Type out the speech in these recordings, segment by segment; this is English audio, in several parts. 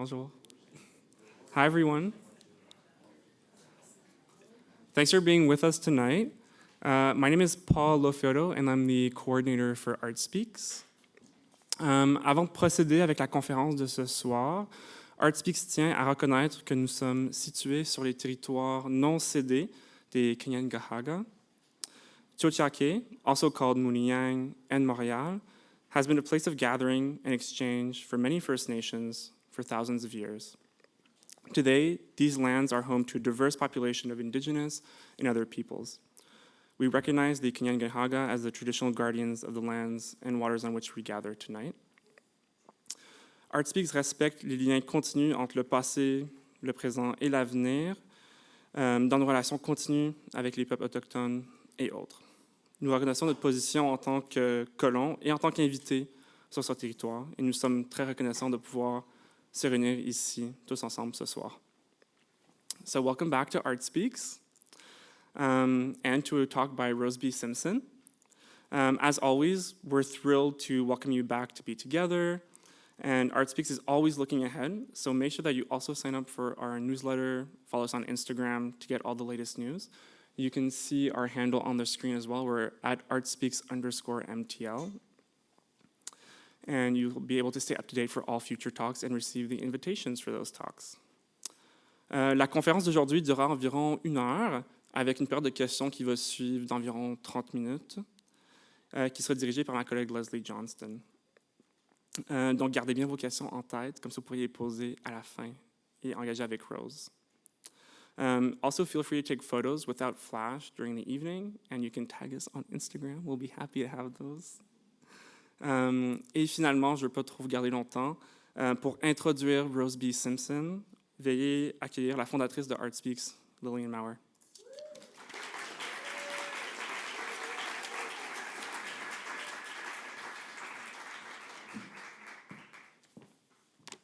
Bonjour. Hi, everyone. Thanks for being with us tonight. My name is Paul Lofiotto, and I'm the coordinator for Art Speaks. Avant de procéder avec la conférence de ce soir, Art Speaks tient à reconnaître que nous sommes situés sur les territoires non cédés des Kanien'kehá:ka. Tiohtià:ke, also called Muniang and Montréal, has been a place of gathering and exchange for many First Nations for thousands of years. Today, these lands are home to a diverse population of indigenous and other peoples. We recognize the Kanien'kehá:ka as the traditional guardians of the lands and waters on which we gather tonight. Art Speaks respecte les liens continus entre le passé, le présent et l'avenir dans nos relations continues avec les peuples autochtones et autres. Nous reconnaissons notre position en tant que colons et en tant qu'invités sur ce territoire et nous sommes très reconnaissants de pouvoir se réunir ici tous ensemble ce soir. So welcome back to Art Speaks and to a talk by Rose B. Simpson. As always, we're thrilled to welcome you back to be together, and Art Speaks is always looking ahead, so make sure that you also sign up for our newsletter, follow us on Instagram to get all the latest news. You can see our handle on the screen as well. We're at artspeaks_MTL. And you'll be able to stay up to date for all future talks and receive the invitations for those talks. La conférence d'aujourd'hui durera environ 1 heure, avec une période de questions qui va suivre d'environ 30 minutes, qui sera dirigée par ma collègue Leslie Johnston. Donc, gardez bien vos questions en tête, comme ça vous pourriez les poser à la fin et engager avec Rose. Also, feel free to take photos without flash during the evening, and you can tag us on Instagram. We'll be happy to have those. Et finalement, je ne veux pas trop vous garder longtemps. Pour introduire Rose B. Simpson, veuillez accueillir la fondatrice de Art Speaks, Lillian Maurer.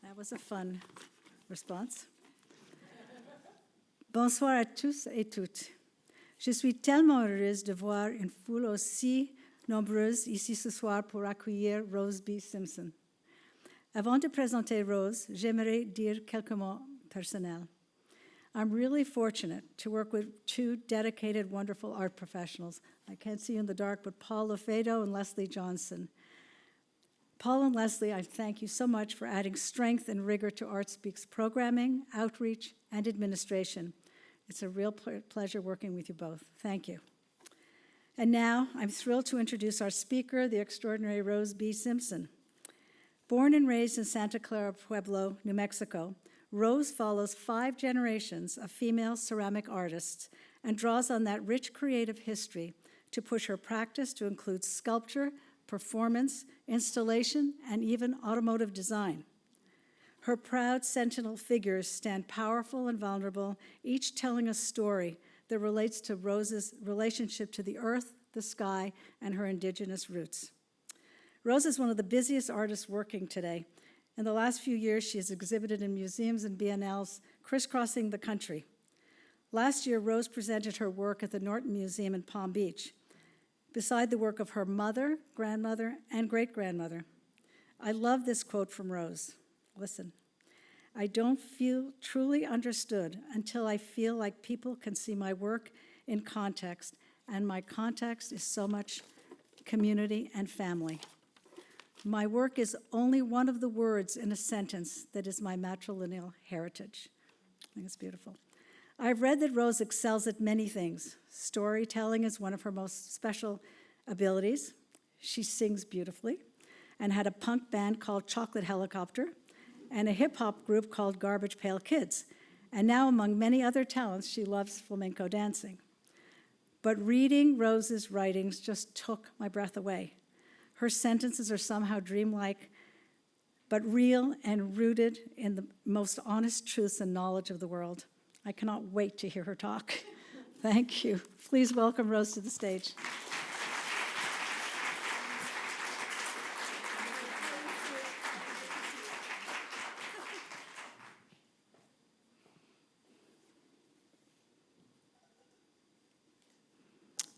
That was a fun response. Bonsoir à tous et toutes. Je suis tellement heureuse de voir une foule aussi nombreuses ici ce soir pour accueillir Rose B. Simpson. Avant de présenter Rose, j'aimerais dire quelques mots personnels. I'm really fortunate to work with 2 dedicated, wonderful art professionals. I can't see you in the dark, but Paul Lofiotto and Leslie Johnson. Paul and Leslie, I thank you so much for adding strength and rigor to Art Speaks programming, outreach, and administration. It's a real pleasure working with you both. Thank you. And now, I'm thrilled to introduce our speaker, the extraordinary Rose B. Simpson. Born and raised in Santa Clara Pueblo, New Mexico, Rose follows 5 generations of female ceramic artists and draws on that rich creative history to push her practice to include sculpture, performance, installation, and even automotive design. Her proud sentinel figures stand powerful and vulnerable, each telling a story that relates to Rose's relationship to the earth, the sky, and her indigenous roots. Rose is one of the busiest artists working today. In the last few years, she has exhibited in museums and biennales crisscrossing the country. Last year, Rose presented her work at the Norton Museum in Palm Beach, beside the work of her mother, grandmother, and great-grandmother. I love this quote from Rose. Listen. I don't feel truly understood until I feel like people can see my work in context, and my context is so much community and family. My work is only one of the words in a sentence that is my matrilineal heritage. I think it's beautiful. I've read that Rose excels at many things. Storytelling is one of her most special abilities. She sings beautifully and had a punk band called Chocolate Helicopter and a hip-hop group called Garbage Pail Kids. And now, among many other talents, she loves flamenco dancing. But reading Rose's writings just took my breath away. Her sentences are somehow dreamlike, but real and rooted in the most honest truths and knowledge of the world. I cannot wait to hear her talk. Thank you. Please welcome Rose to the stage.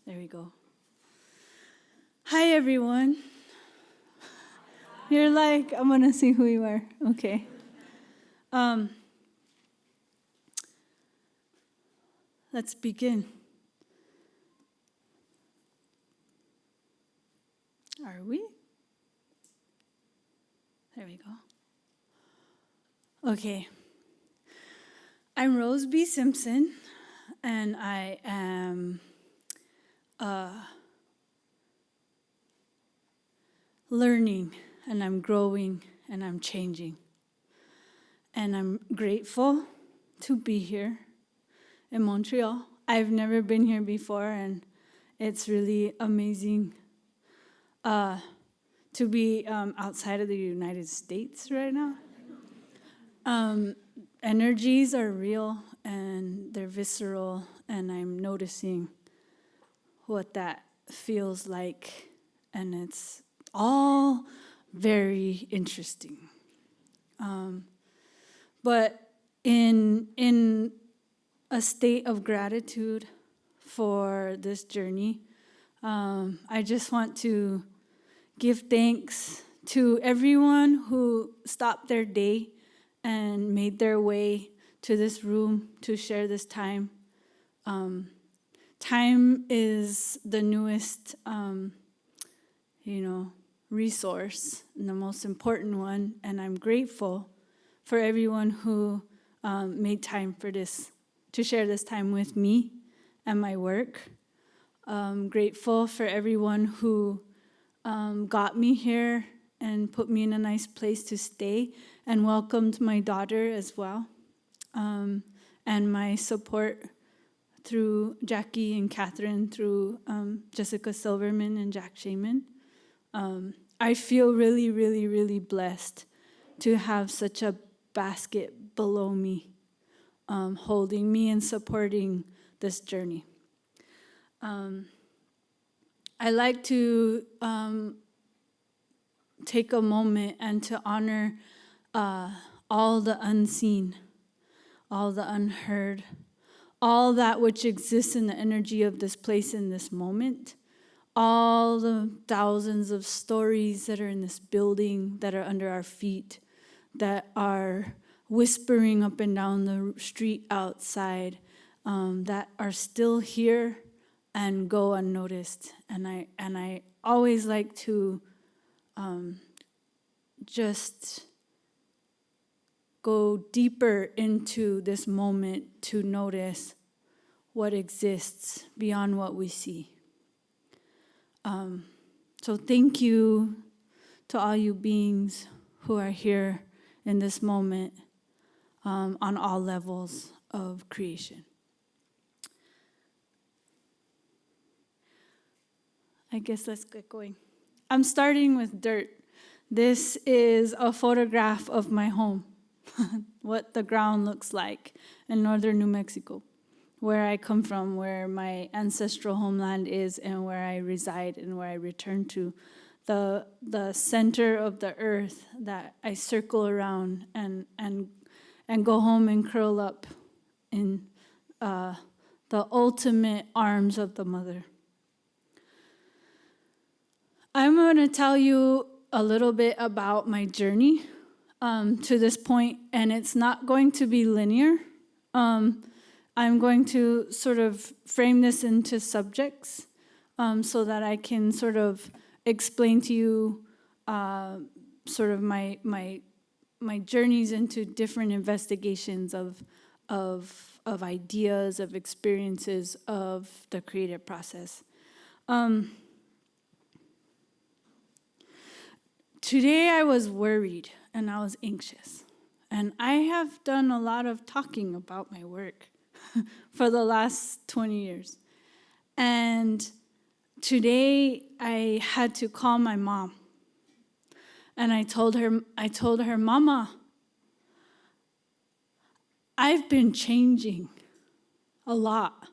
There you go. Hi, everyone. You're like, I'm going to see who you are. Okay. Let's begin. Are we? There we go. Okay. I'm Rose B. Simpson, and I am learning, and I'm growing, and I'm changing. And I'm grateful to be here in Montreal. I've never been here before, and it's really amazing to be outside of the United States right now. Energies are real, and they're visceral, and I'm noticing what that feels like, and it's all very interesting. But in a state of gratitude for this journey, I just want to give thanks to everyone who stopped their day and made their way to this room to share this time. Time is the newest, resource, and the most important one, and I'm grateful for everyone who made time for this, to share this time with me and my work. I'm grateful for everyone who got me here and put me in a nice place to stay, and welcomed my daughter as well, and my support through Jackie and Catherine, through Jessica Silverman and Jack Shaman. I feel really, really, really blessed to have such a basket below me, holding me and supporting this journey. I like to take a moment and to honor all the unseen, all the unheard, all that which exists in the energy of this place in this moment, all the thousands of stories that are in this building, that are under our feet, that are whispering up and down the street outside, that are still here and go unnoticed. And I always like to just go deeper into this moment to notice what exists beyond what we see. So thank you to all you beings who are here in this moment, on all levels of creation. I guess let's get going. I'm starting with dirt. This is a photograph of my home, what the ground looks like in northern New Mexico, where I come from, where my ancestral homeland is, and where I reside and where I return to. The center of the earth that I circle around and go home and curl up in the ultimate arms of the mother. I'm going to tell you a little bit about my journey to this point, and it's not going to be linear. I'm going to sort of frame this into subjects so that I can sort of explain to you sort of my journeys into different investigations of ideas, of experiences of the creative process. Today I was worried and I was anxious, and I have done a lot of talking about my work for the last 20 years. And today I had to call my mom, and I told her, Mama, I've been changing a lot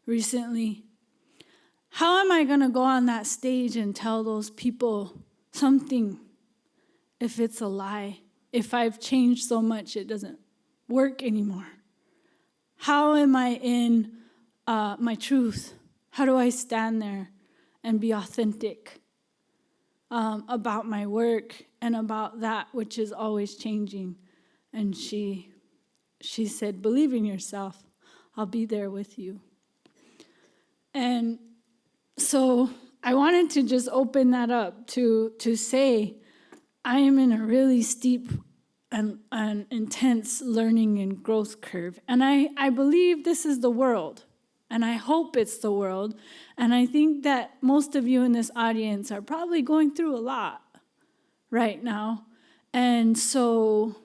recently. How am I going to go on that stage and tell those people something if it's a lie, if I've changed so much it doesn't work anymore? How am I in my truth? How do I stand there and be authentic about my work and about that which is always changing And she said, believe in yourself. I'll be there with you. And so I wanted to just open that up to say, I am in a really steep and intense learning and growth curve. And I believe this is the world. And I hope it's the world. And I think that most of you in this audience are probably going through a lot right now. And so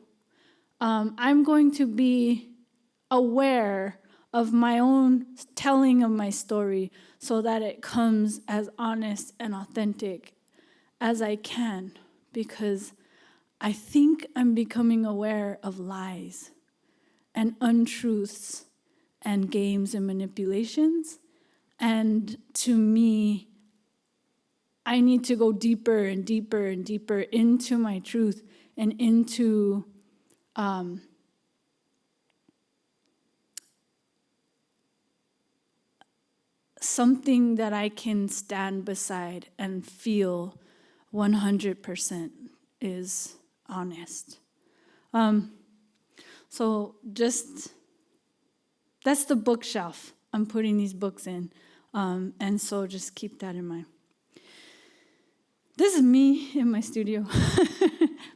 I'm going to be aware of my own telling of my story so that it comes as honest and authentic as I can, because I think I'm becoming aware of lies and untruths and games and manipulations. And to me, I need to go deeper and deeper and deeper into my truth and into something that I can stand beside and feel 100% is honest. So just, that's the bookshelf I'm putting these books in. And so just keep that in mind. This is me in my studio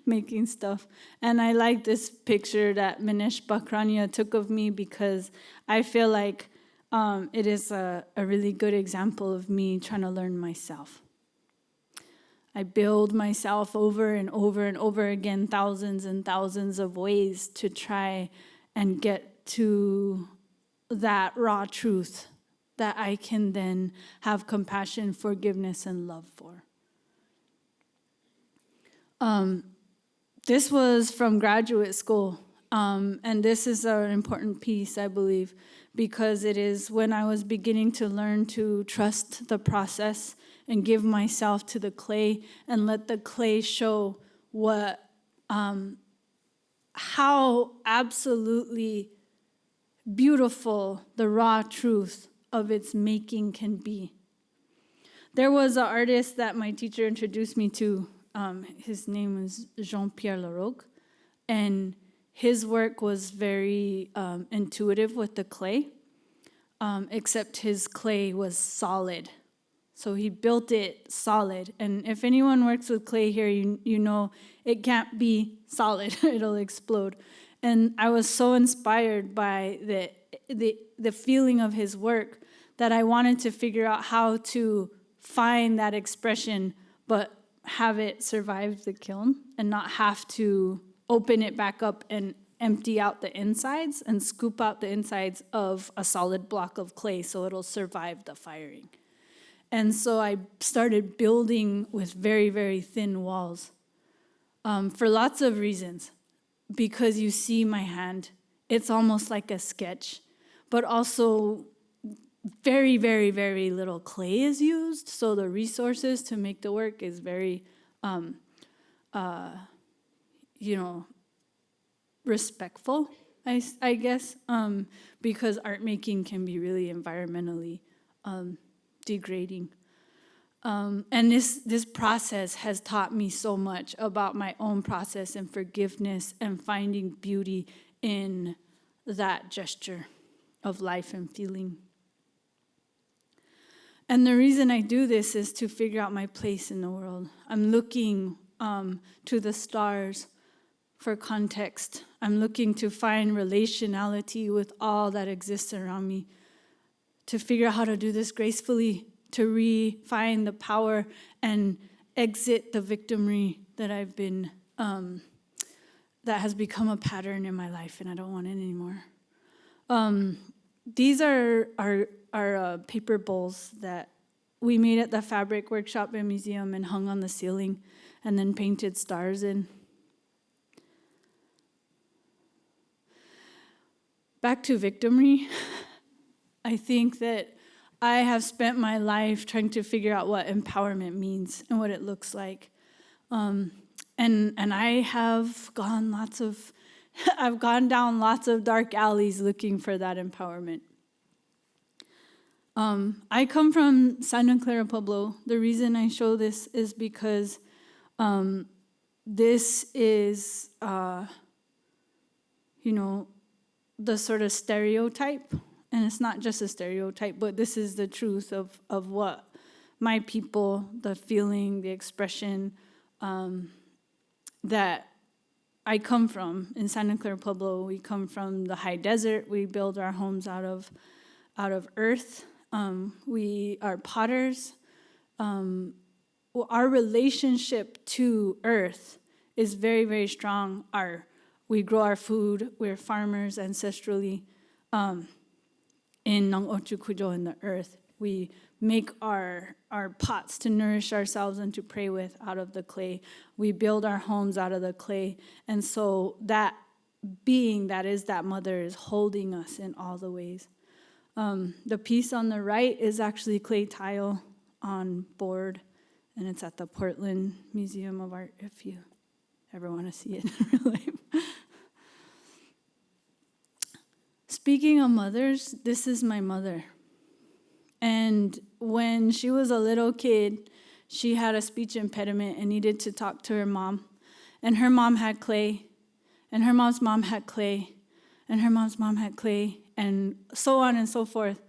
making stuff. And I like this picture that Minesh Bakrania took of me because I feel like it is a really good example of me trying to learn myself. I build myself over and over and over again, thousands and thousands of ways to try and get to that raw truth that I can then have compassion, forgiveness, and love for. This was from graduate school, and this is an important piece, I believe, because it is when I was beginning to learn to trust the process and give myself to the clay and let the clay show how absolutely beautiful the raw truth of its making can be. There was an artist that my teacher introduced me to. His name is Jean-Pierre Laroque, and his work was very intuitive with the clay, except his clay was solid. So he built it solid. And if anyone works with clay here, you know it can't be solid. It'll explode. And I was so inspired by the feeling of his work that I wanted to figure out how to find that expression, but have it survive the kiln and not have to open it back up and empty out the insides and scoop out the insides of a solid block of clay so it'll survive the firing. And so I started building with very, very thin walls for lots of reasons. Because you see my hand, it's almost like a sketch, but also very, very, very little clay is used. So the resources to make the work is very, respectful, I guess, because art making can be really environmentally degrading. And this process has taught me so much about my own process and forgiveness and finding beauty in that gesture of life and feeling. And the reason I do this is to figure out my place in the world. I'm looking to the stars for context. I'm looking to find relationality with all that exists around me, to figure out how to do this gracefully, to refine the power and exit the victimry that I've been, that has become a pattern in my life, and I don't want it anymore. These are paper bowls that we made at the Fabric Workshop and Museum and hung on the ceiling and then painted stars in. Back to victimry, I think that I have spent my life trying to figure out what empowerment means and what it looks like. And I have I've gone down lots of dark alleys looking for that empowerment. I come from Santa Clara Pueblo. The reason I show this is because this is the sort of stereotype. And it's not just a stereotype, but this is the truth of what my people, the feeling, the expression that I come from. In Santa Clara Pueblo, we come from the high desert. We build our homes out of earth. We are potters. Our relationship to earth is very, very strong. We grow our food. We're farmers ancestrally in Nang Ochu Kujo, in the earth. We make our pots to nourish ourselves and to pray with out of the clay. We build our homes out of the clay. And so that being that is that mother is holding us in all the ways. The piece on the right is actually clay tile on board, and it's at the Portland Museum of Art if you ever want to see it in real life. Speaking of mothers, this is my mother. And when she was a little kid, she had a speech impediment and needed to talk to her mom. And her mom had clay, and her mom's mom had clay, and her mom's mom had clay, and so on and so forth.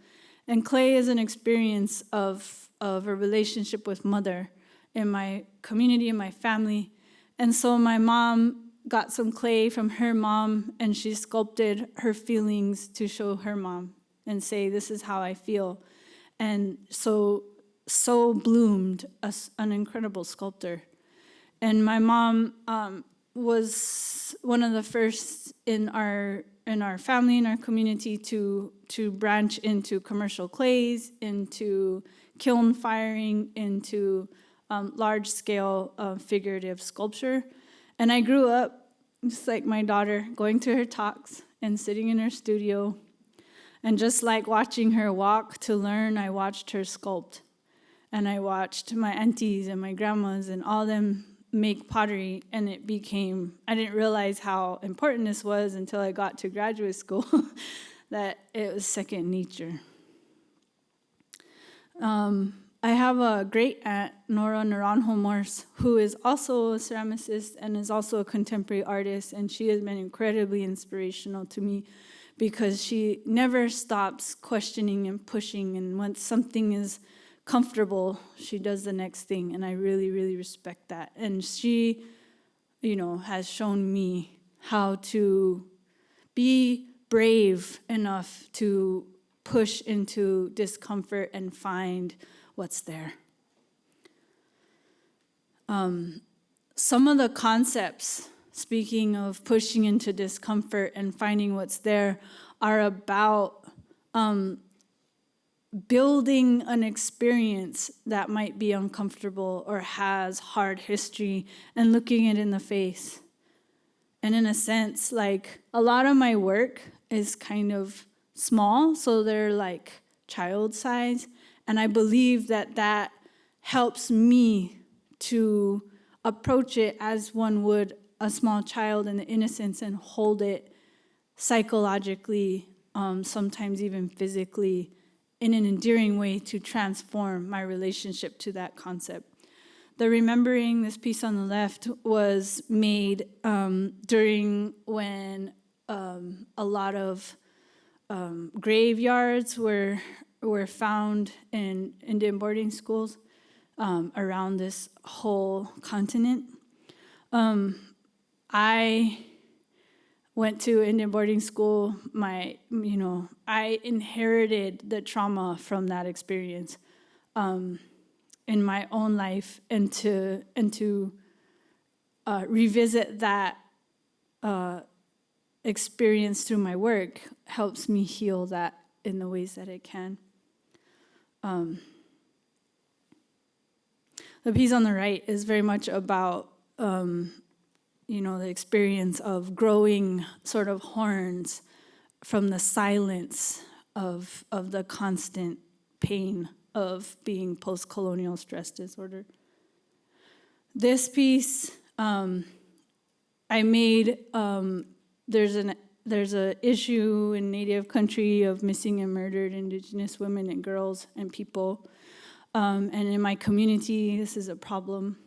And clay is an experience of a relationship with mother in my community, in my family. And so my mom got some clay from her mom, and she sculpted her feelings to show her mom and say, this is how I feel. And so bloomed an incredible sculptor. And my mom was one of the first in our family, in our community, to branch into commercial clays, into kiln firing, into large-scale figurative sculpture. And I grew up, just like my daughter, going to her talks and sitting in her studio. And just like watching her walk to learn, I watched her sculpt. And I watched my aunties and my grandmas and all them make pottery. And it became, I didn't realize how important this was until I got to graduate school, that it was second nature. I have a great aunt, Nora Naranjo Morse, who is also a ceramicist and is also a contemporary artist, and she has been incredibly inspirational to me because she never stops questioning and pushing, and once something is comfortable, she does the next thing, and I really, really respect that. And she, has shown me how to be brave enough to push into discomfort and find what's there. Some of the concepts, speaking of pushing into discomfort and finding what's there, are about building an experience that might be uncomfortable or has hard history and looking it in the face. And in a sense, like, a lot of my work is kind of small, so they're like child size. And I believe that helps me to approach it as one would a small child in the innocence and hold it psychologically, sometimes even physically, in an endearing way to transform my relationship to that concept. The Remembering, this piece on the left, was made during when a lot of graveyards were found in Indian boarding schools around this whole continent. I went to Indian boarding school. I inherited the trauma from that experience in my own life, and to revisit that experience through my work helps me heal that in the ways that it can. The piece on the right is very much about the experience of growing sort of horns from the silence of the constant pain of being post-colonial stress disorder. This piece I made, there's an issue in Native country of missing and murdered indigenous women and girls and people. And in my community, this is a problem.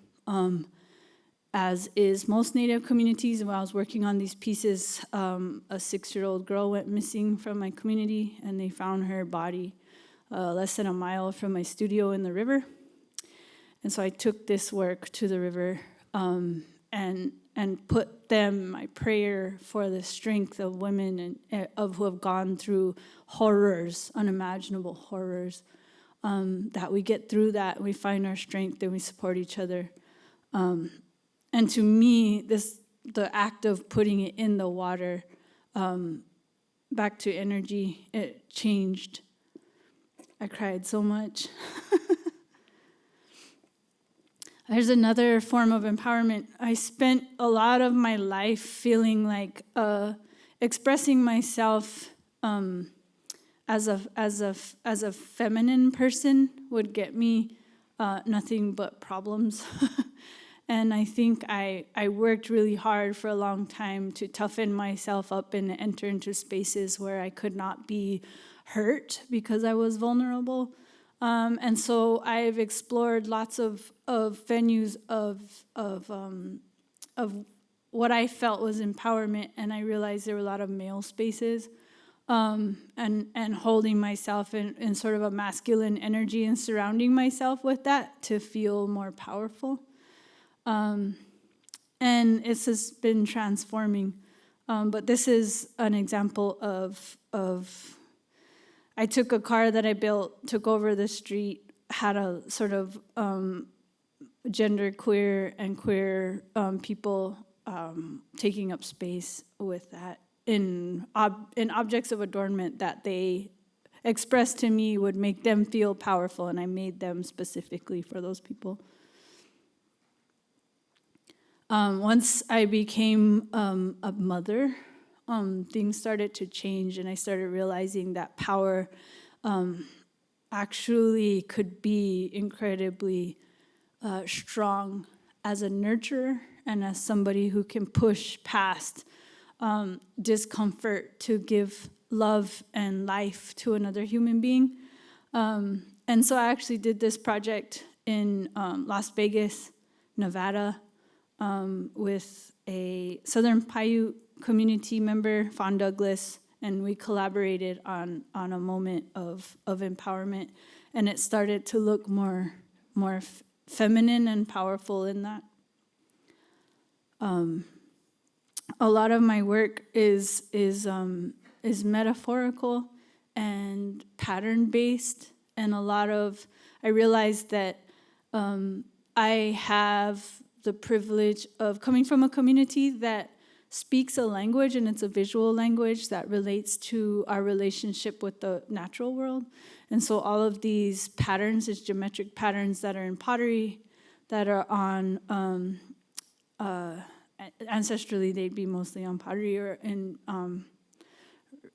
as is most Native communities. While I was working on these pieces, a 6-year-old girl went missing from my community, and they found her body less than a mile from my studio in the river. And so I took this work to the river and put them my prayer for the strength of women and who have gone through horrors, unimaginable horrors, that we get through that, we find our strength, and we support each other. And to me, the act of putting it in the water, back to energy, it changed. I cried so much. There's another form of empowerment. I spent a lot of my life feeling like expressing myself as a feminine person would get me nothing but problems. And I think I worked really hard for a long time to toughen myself up and enter into spaces where I could not be hurt because I was vulnerable. And so I've explored lots of venues of what I felt was empowerment, and I realized there were a lot of male spaces, and holding myself in sort of a masculine energy and surrounding myself with that to feel more powerful. And it's just been transforming. But this is an example of I took a car that I built, took over the street, had a sort of gender queer and queer people taking up space with that in objects of adornment that they expressed to me would make them feel powerful, and I made them specifically for those people. Once I became a mother, things started to change, and I started realizing that power actually could be incredibly strong as a nurturer and as somebody who can push past discomfort to give love and life to another human being. And so I actually did this project in Las Vegas, Nevada, with a Southern Paiute community member, Fawn Douglas, and we collaborated on a moment of empowerment, and it started to look more feminine and powerful in that. A lot of my work is metaphorical and pattern based, and I realized that I have the privilege of coming from a community that speaks a language, and it's a visual language that relates to our relationship with the natural world. And so all of these patterns, these geometric patterns that are in pottery, that are on, ancestrally they'd be mostly on pottery or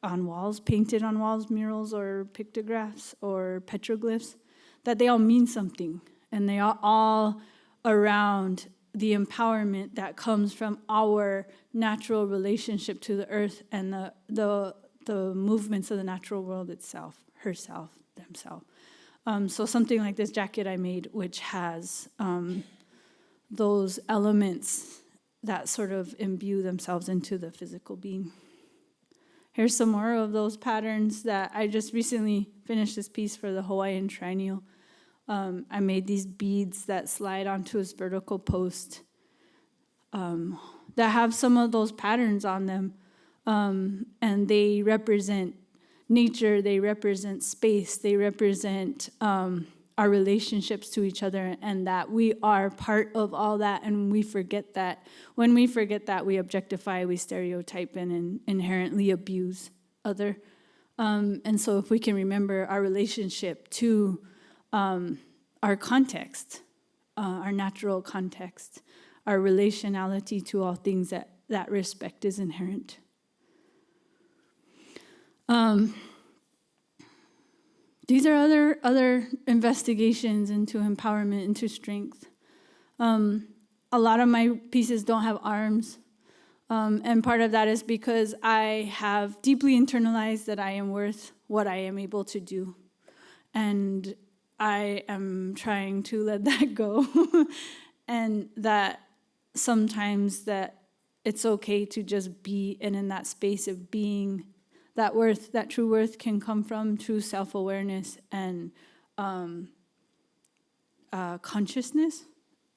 on walls, painted on walls, murals or pictographs or petroglyphs, that they all mean something. And they are all around the empowerment that comes from our natural relationship to the earth and the movements of the natural world itself, herself, themselves. So something like this jacket I made, which has those elements that sort of imbue themselves into the physical being. Here's some more of those patterns that I just recently finished this piece for the Hawai'i Triennial. I made these beads that slide onto this vertical post that have some of those patterns on them. And they represent nature, they represent space, they represent our relationships to each other, and that we are part of all that, and we forget that. When we forget that, we objectify, we stereotype, and inherently abuse other. And so if we can remember our relationship to our context, our natural context, our relationality to all things, that respect is inherent. These are other investigations into empowerment, into strength. A lot of my pieces don't have arms, and part of that is because I have deeply internalized that I am worth what I am able to do, and I am trying to let that go, and that sometimes that it's okay to just be, and in that space of being, that worth, that true worth can come from true self-awareness and consciousness.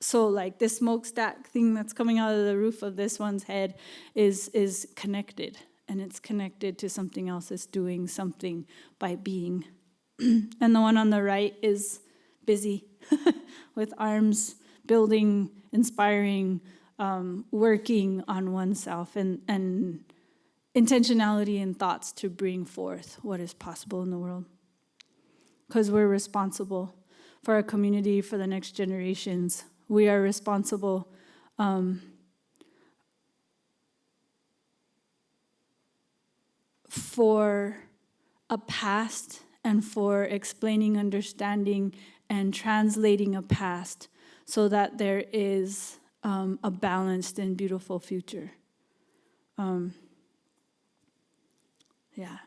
So like this smokestack thing that's coming out of the roof of this one's head is connected, and it's connected to something else that's doing something by being. And the one on the right is busy with arms, building, inspiring, working on oneself, and intentionality and thoughts to bring forth what is possible in the world. Because we're responsible for our community, for the next generations. We are responsible for a past and for explaining, understanding, and translating a past so that there is a balanced and beautiful future. Yeah.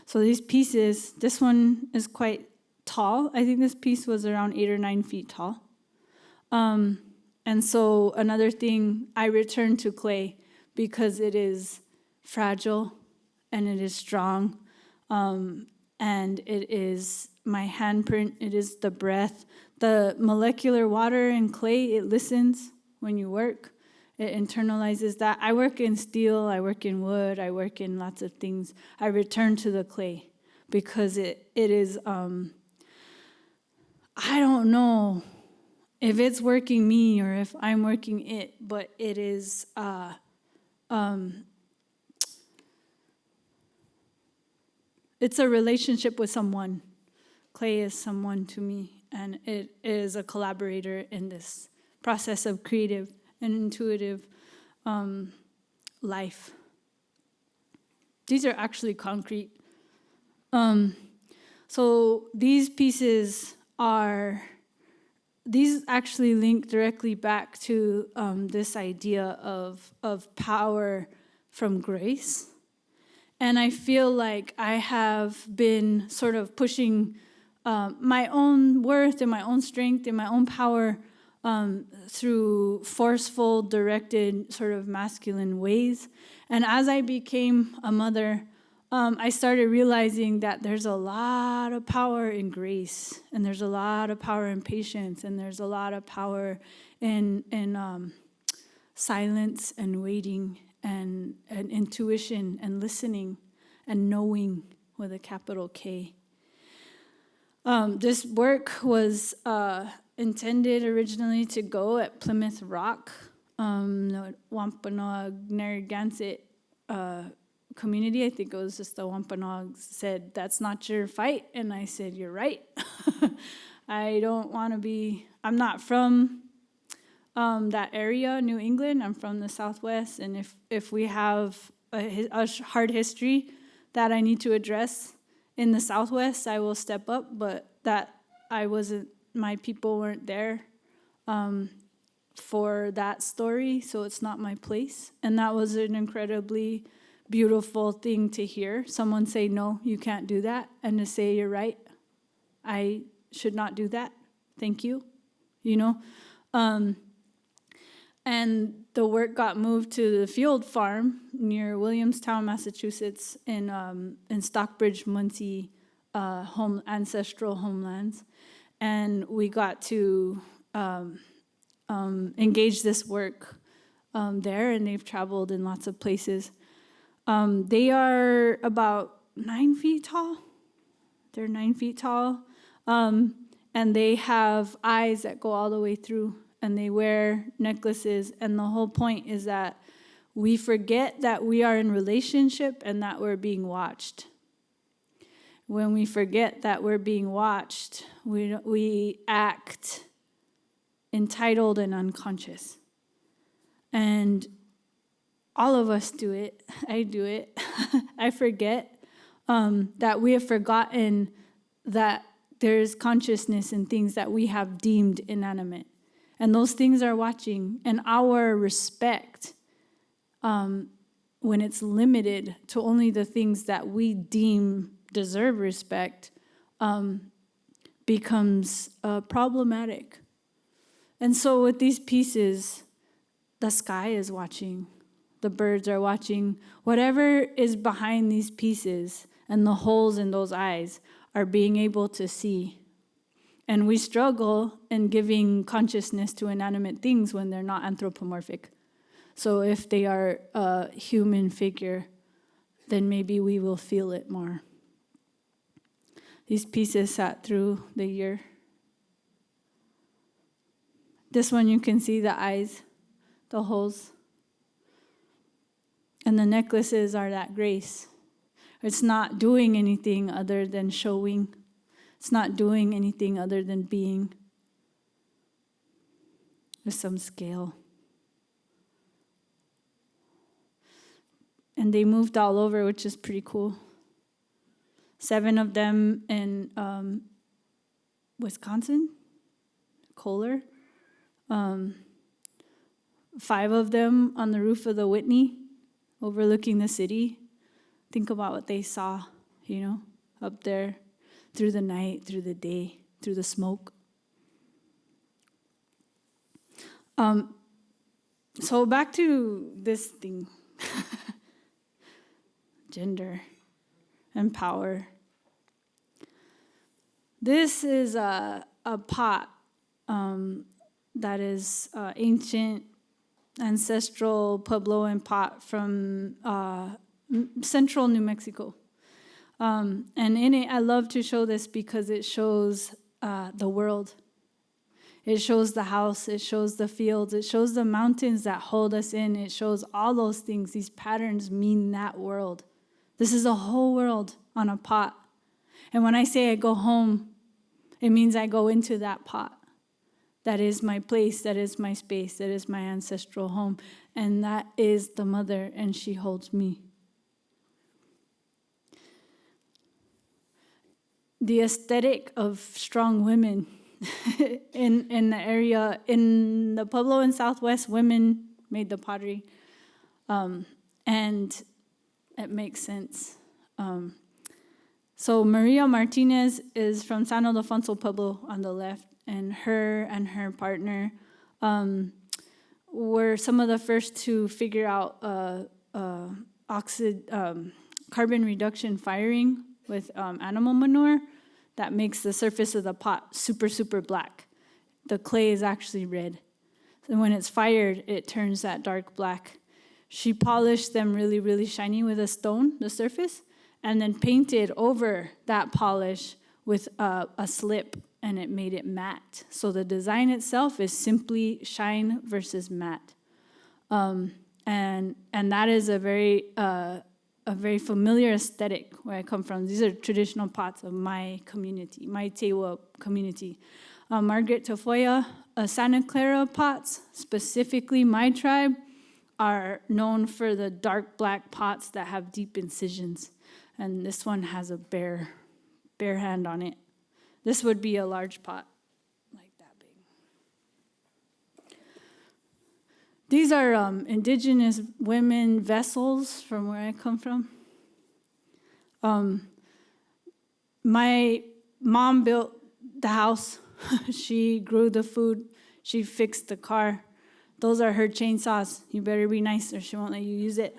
So these pieces, this one is quite tall. I think this piece was around 8 or 9 feet tall. And so another thing, I return to clay because it is fragile and it is strong. And it is my handprint, it is the breath. The molecular water in clay, it listens when you work. It internalizes that. I work in steel, I work in wood, I work in lots of things. I return to the clay because it is, I don't know if it's working me or if I'm working it, but it is, it's a relationship with someone. Clay is someone to me, and it is a collaborator in this process of creative and intuitive life. These are actually concrete. So these pieces these actually link directly back to this idea of power from grace. And I feel like I have been sort of pushing my own worth and my own strength and my own power through forceful, directed, sort of masculine ways. And as I became a mother, I started realizing that there's a lot of power in grace, and there's a lot of power in patience, and there's a lot of power in silence and waiting and intuition and listening and knowing with a capital K. This work was intended originally to go at Plymouth Rock, the Wampanoag Narragansett community. I think it was just the Wampanoags said, "That's not your fight." And I said, "You're right." I don't want to be, I'm not from that area, New England. I'm from the Southwest. And if we have a hard history that I need to address in the Southwest, I will step up, but that my people weren't there for that story, so it's not my place. And that was an incredibly beautiful thing to hear. Someone say, "No, you can't do that," and to say, "You're right, I should not do that. Thank you," you know? And the work got moved to the field farm near Williamstown, Massachusetts, in Stockbridge, Muncie, ancestral homelands. And we got to engage this work there, and they've traveled in lots of places. They are about 9 feet tall. They're 9 feet tall. And they have eyes that go all the way through, and they wear necklaces. And the whole point is that we forget that we are in relationship and that we're being watched. When we forget that we're being watched, we act entitled and unconscious. And all of us do it. I do it. I forget that we have forgotten that there's consciousness in things that we have deemed inanimate. And those things are watching. And our respect, when it's limited to only the things that we deem deserve respect, becomes problematic. And so with these pieces, the sky is watching. The birds are watching. Whatever is behind these pieces and the holes in those eyes are being able to see. And we struggle in giving consciousness to inanimate things when they're not anthropomorphic. So if they are a human figure, then maybe we will feel it more. These pieces sat through the year. This one you can see the eyes, the holes. And the necklaces are that grace. It's not doing anything other than showing. It's not doing anything other than being. There's some scale. And they moved all over, which is pretty cool. 7 of them in Wisconsin, Kohler. 5 of them on the roof of the Whitney, overlooking the city. Think about what they saw, up there, through the night, through the day, through the smoke. So back to this thing. Gender and power. This is a pot that is ancient, ancestral Puebloan pot from central New Mexico. And in it, I love to show this because it shows the world. It shows the house, it shows the fields, it shows the mountains that hold us in, it shows all those things. These patterns mean that world. This is a whole world on a pot. And when I say I go home, it means I go into that pot. That is my place, that is my space, that is my ancestral home. And that is the mother, and she holds me. The aesthetic of strong women in the area, in the Pueblo and Southwest, women made the pottery. And it makes sense. So Maria Martinez is from San Ildefonso Pueblo on the left, and her partner were some of the first to figure out carbon reduction firing with animal manure that makes the surface of the pot super, super black. The clay is actually red. So when it's fired, it turns that dark black. She polished them really, really shiny with a stone, the surface, and then painted over that polish with a slip, and it made it matte. So the design itself is simply shine versus matte. And that is a very familiar aesthetic where I come from. These are traditional pots of my community, my Tewa community. Margaret Tafoya, Santa Clara pots, specifically my tribe, are known for the dark black pots that have deep incisions. And this one has a bare hand on it. This would be a large pot, like that big. These are indigenous women vessels from where I come from. My mom built the house. She grew the food. She fixed the car. Those are her chainsaws. You better be nice or she won't let you use it.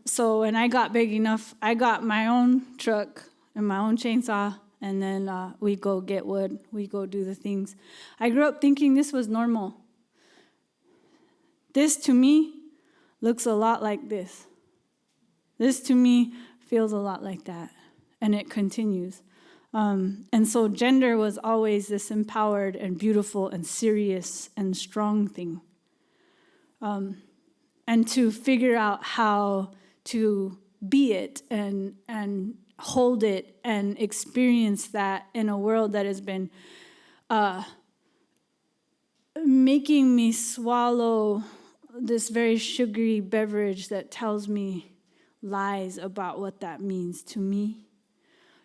So when I got big enough, I got my own truck and my own chainsaw, and then we go get wood. We go do the things. I grew up thinking this was normal. This, to me, looks a lot like this. This, to me, feels a lot like that. And it continues. And so gender was always this empowered and beautiful and serious and strong thing. And to figure out how to be it and hold it and experience that in a world that has been making me swallow this very sugary beverage that tells me lies about what that means to me.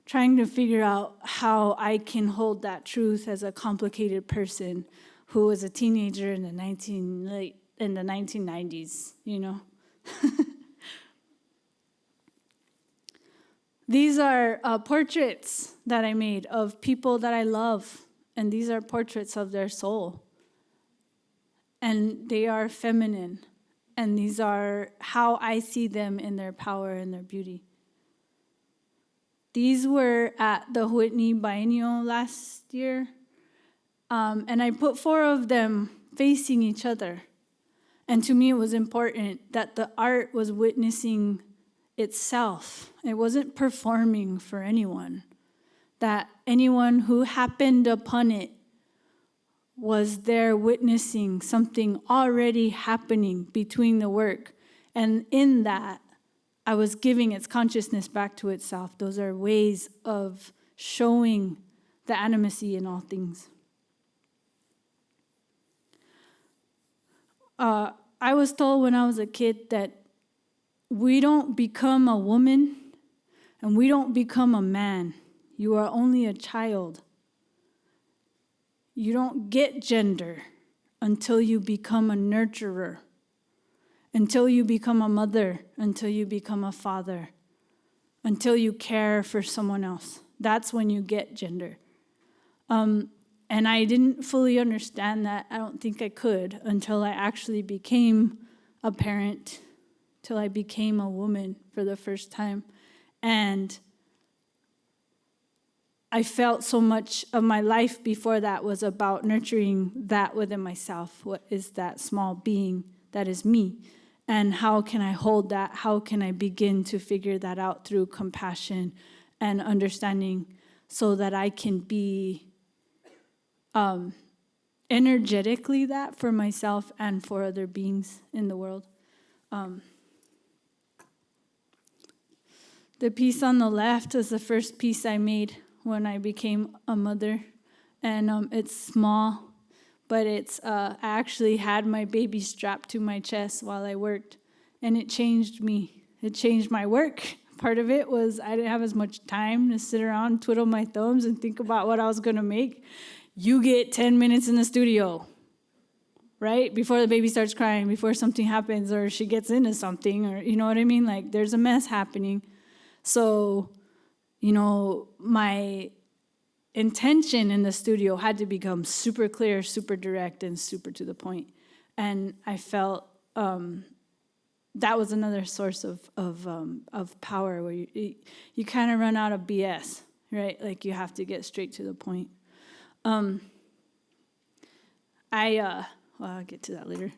Trying to figure out how I can hold that truth as a complicated person who was a teenager in the 1990s, These are portraits that I made of people that I love, and these are portraits of their soul. and they are feminine. And these are how I see them in their power and their beauty. These were at the Whitney Biennial last year. And I put 4 of them facing each other. And to me, it was important that the art was witnessing itself. It wasn't performing for anyone. That anyone who happened upon it was there witnessing something already happening between the work. And in that, I was giving its consciousness back to itself. Those are ways of showing the animacy in all things. I was told when I was a kid that we don't become a woman and we don't become a man. You are only a child. You don't get gender until you become a nurturer, until you become a mother, until you become a father, until you care for someone else. That's when you get gender. And I didn't fully understand that. I don't think I could until I actually became a parent, till I became a woman for the first time. And I felt so much of my life before that was about nurturing that within myself. What is that small being that is me? And how can I hold that? How can I begin to figure that out through compassion and understanding so that I can be energetically that for myself and for other beings in the world. The piece on the left is the first piece I made when I became a mother. And it's small, but it's I actually had my baby strapped to my chest while I worked. And it changed me. It changed my work. Part of it was I didn't have as much time to sit around, twiddle my thumbs, and think about what I was going to make. You get 10 minutes in the studio, right? Before the baby starts crying, before something happens or she gets into something, or you know what I mean? Like there's a mess happening. So, you know, my intention in the studio had to become super clear, super direct, and super to the point. And I felt that was another source of power where you kind of run out of BS, right? Like you have to get straight to the point. I'll get to that later.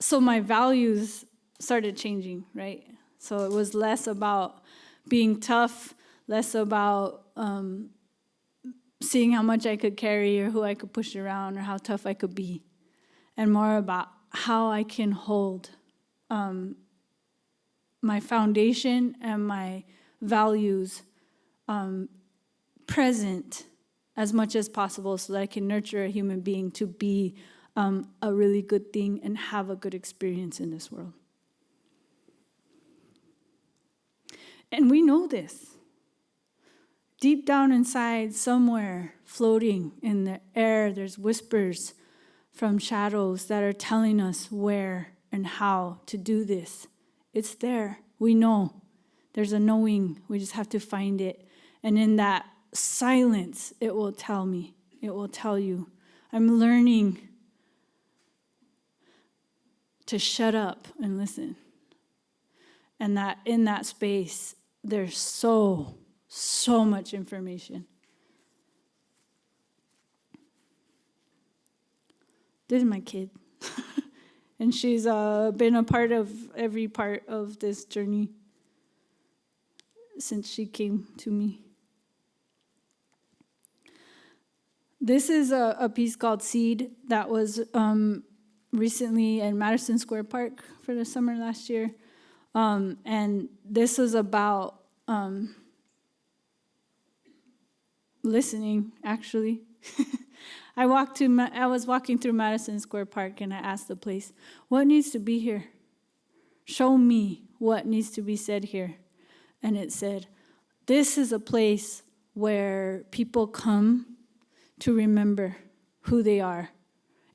So my values started changing, right? So it was less about being tough, less about seeing how much I could carry or who I could push around or how tough I could be, and more about how I can hold my foundation and my values present as much as possible so that I can nurture a human being to be a really good thing and have a good experience in this world. And we know this. Deep down inside, somewhere floating in the air, there's whispers from shadows that are telling us where and how to do this. It's there. We know. There's a knowing. We just have to find it. And in that silence, it will tell me. It will tell you. I'm learning to shut up and listen. And that in that space, there's so much information. This is my kid. And she's been a part of every part of this journey since she came to me. This is a piece called Seed that was recently in Madison Square Park for the summer last year. And this is about listening, actually. I was walking through Madison Square Park and I asked the place, what needs to be here? Show me what needs to be said here. And it said, this is a place where people come to remember who they are.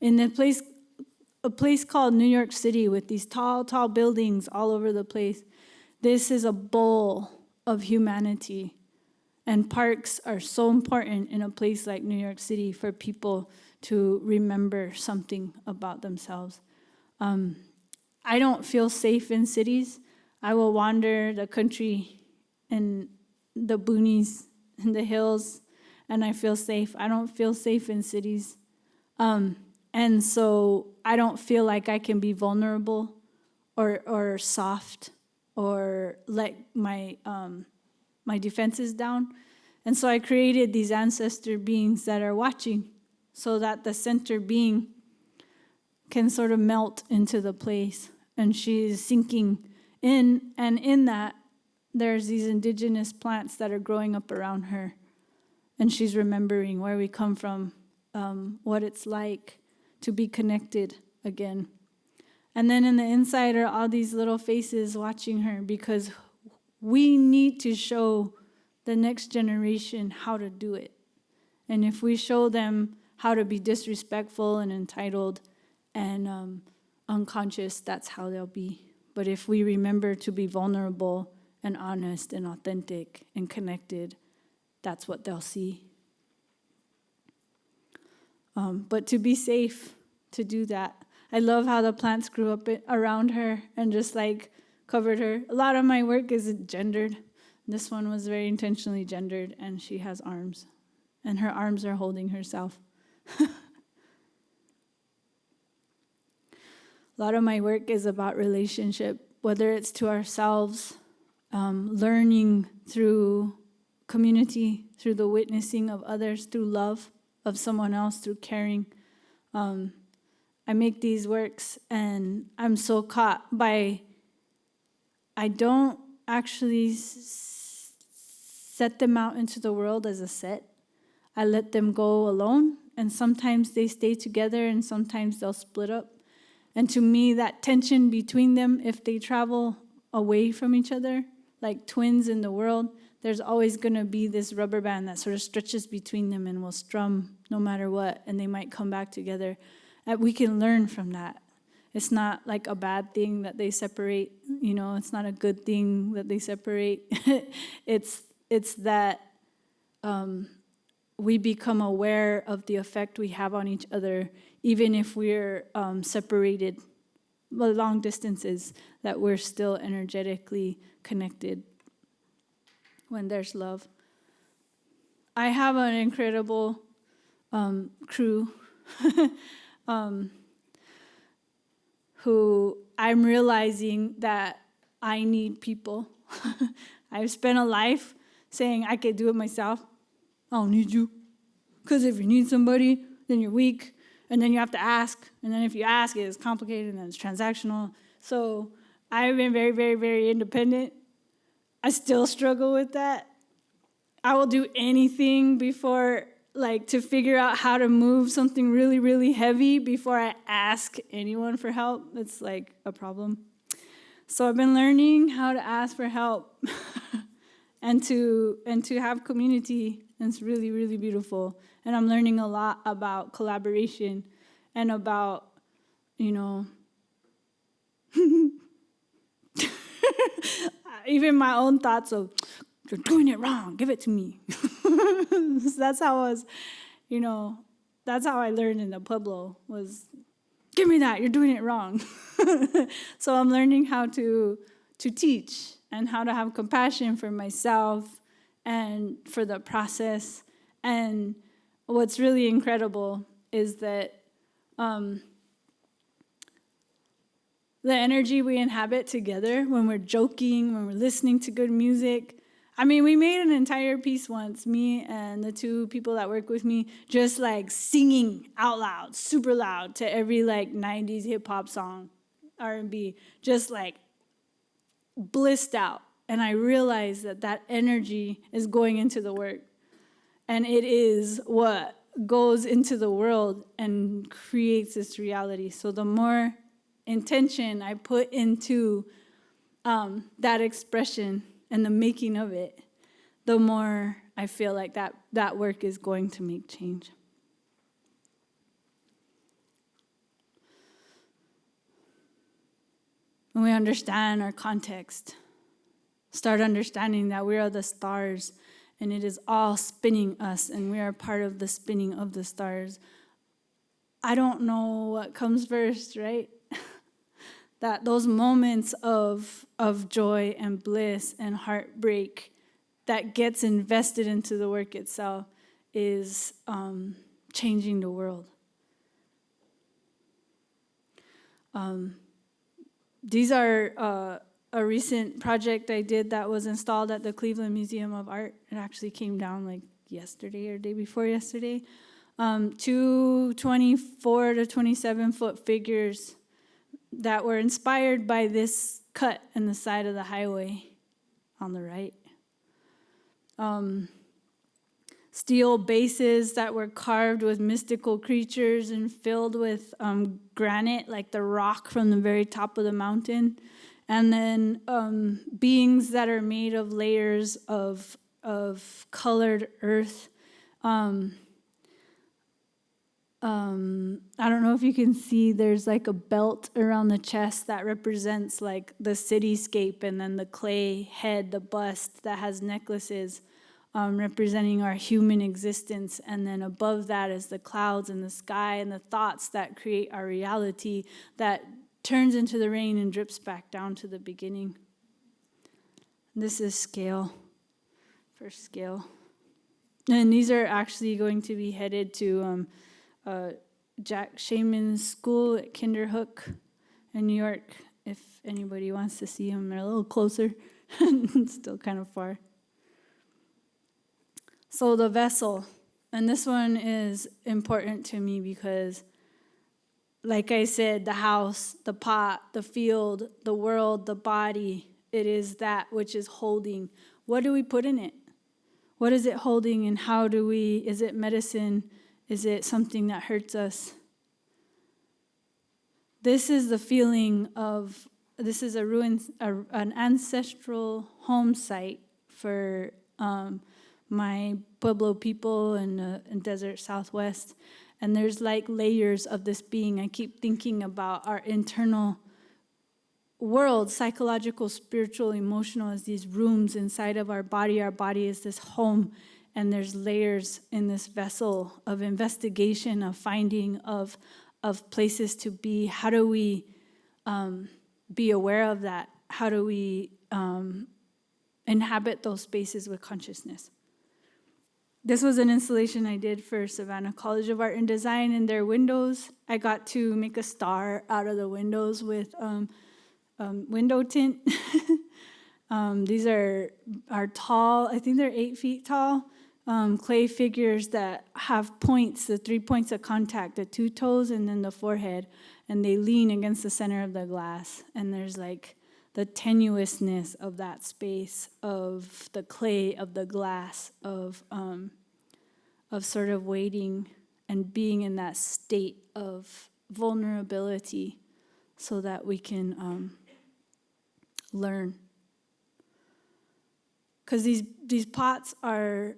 In a place called New York City with these tall buildings all over the place, this is a bowl of humanity. And parks are so important in a place like New York City for people to remember something about themselves. I don't feel safe in cities. I will wander the country in the boonies and the hills, and I feel safe. I don't feel safe in cities. And so I don't feel like I can be vulnerable or soft or let my defenses down. And so I created these ancestor beings that are watching so that the center being can sort of melt into the place. And she's sinking in, and in that, there's these indigenous plants that are growing up around her. And she's remembering where we come from, what it's like to be connected again. And then in the inside are all these little faces watching her, because we need to show the next generation how to do it. And if we show them how to be disrespectful and entitled and unconscious, that's how they'll be. But if we remember to be vulnerable and honest and authentic and connected, that's what they'll see. But to be safe, to do that. I love how the plants grew up around her and just like covered her. A lot of my work is gendered. This one was very intentionally gendered, and she has arms. And her arms are holding herself. A lot of my work is about relationship, whether it's to ourselves, learning through community, through the witnessing of others, through love of someone else, through caring. I make these works, and I'm so caught by, I don't actually set them out into the world as a set. I let them go alone, and sometimes they stay together, and sometimes they'll split up. And to me, that tension between them, if they travel away from each other, like twins in the world, there's always going to be this rubber band that sort of stretches between them and will strum no matter what, and they might come back together. We can learn from that. It's not like a bad thing that they separate, it's not a good thing that they separate. It's that we become aware of the effect we have on each other, even if we're separated long distances, that we're still energetically connected when there's love. I have an incredible crew who I'm realizing that I need people. I've spent a life saying I could do it myself. I don't need you. Because if you need somebody, then you're weak. And then you have to ask. And then if you ask, it's complicated and then it's transactional. So I've been very, very, very independent. I still struggle with that. I will do anything before, to figure out how to move something really, really heavy before I ask anyone for help. It's like a problem. So I've been learning how to ask for help and to have community. And it's really, really beautiful. And I'm learning a lot about collaboration and about, even my own thoughts of, you're doing it wrong, give it to me. That's how I was, that's how I learned in the Pueblo was, give me that, you're doing it wrong. So I'm learning how to teach and how to have compassion for myself and for the process. And what's really incredible is that the energy we inhabit together when we're joking, when we're listening to good music. We made an entire piece once, me and the two people that work with me, just singing out loud, super loud to every 90s hip hop song, R&B, just blissed out. And I realized that energy is going into the work. And it is what goes into the world and creates this reality. So the more intention I put into that expression and the making of it, the more I feel like that work is going to make change. When we understand our context, start understanding that we are the stars and it is all spinning us, and we are part of the spinning of the stars. I don't know what comes first, right? That those moments of joy and bliss and heartbreak that gets invested into the work itself is changing the world. These are a recent project I did that was installed at the Cleveland Museum of Art. It actually came down like yesterday or day before yesterday. 2 24 to 27 foot figures that were inspired by this cut in the side of the highway on the right. Steel bases that were carved with mystical creatures and filled with granite, like the rock from the very top of the mountain. And then beings that are made of layers of colored earth. I don't know if you can see, there's like a belt around the chest that represents like the cityscape, and then the clay head, the bust that has necklaces representing our human existence. And then above that is the clouds and the sky and the thoughts that create our reality that turns into the rain and drips back down to the beginning. This is scale, first scale. And these are actually going to be headed to Jack Shaman's school at Kinderhook in New York. If anybody wants to see them, they're a little closer. Still kind of far. So the vessel, and this one is important to me because, like I said, the house, the pot, the field, the world, the body, it is that which is holding. What do we put in it? What is it holding, and how do we, is it medicine? Is it something that hurts us? This is the feeling of, this is an ancestral home site for my Pueblo people in desert Southwest. And there's like layers of this being. I keep thinking about our internal world, psychological, spiritual, emotional, as these rooms inside of our body. Our body is this home. And there's layers in this vessel of investigation, of finding, of places to be. How do we be aware of that? How do we inhabit those spaces with consciousness? This was an installation I did for Savannah College of Art and Design. In their windows, I got to make a star out of the windows with window tint. These are tall. I think they're 8 feet tall. Clay figures that have points, the 3 points of contact, the 2 toes and then the forehead, and they lean against the center of the glass. And there's like the tenuousness of that space, of the clay, of the glass, of sort of waiting and being in that state of vulnerability so that we can learn. Because these pots are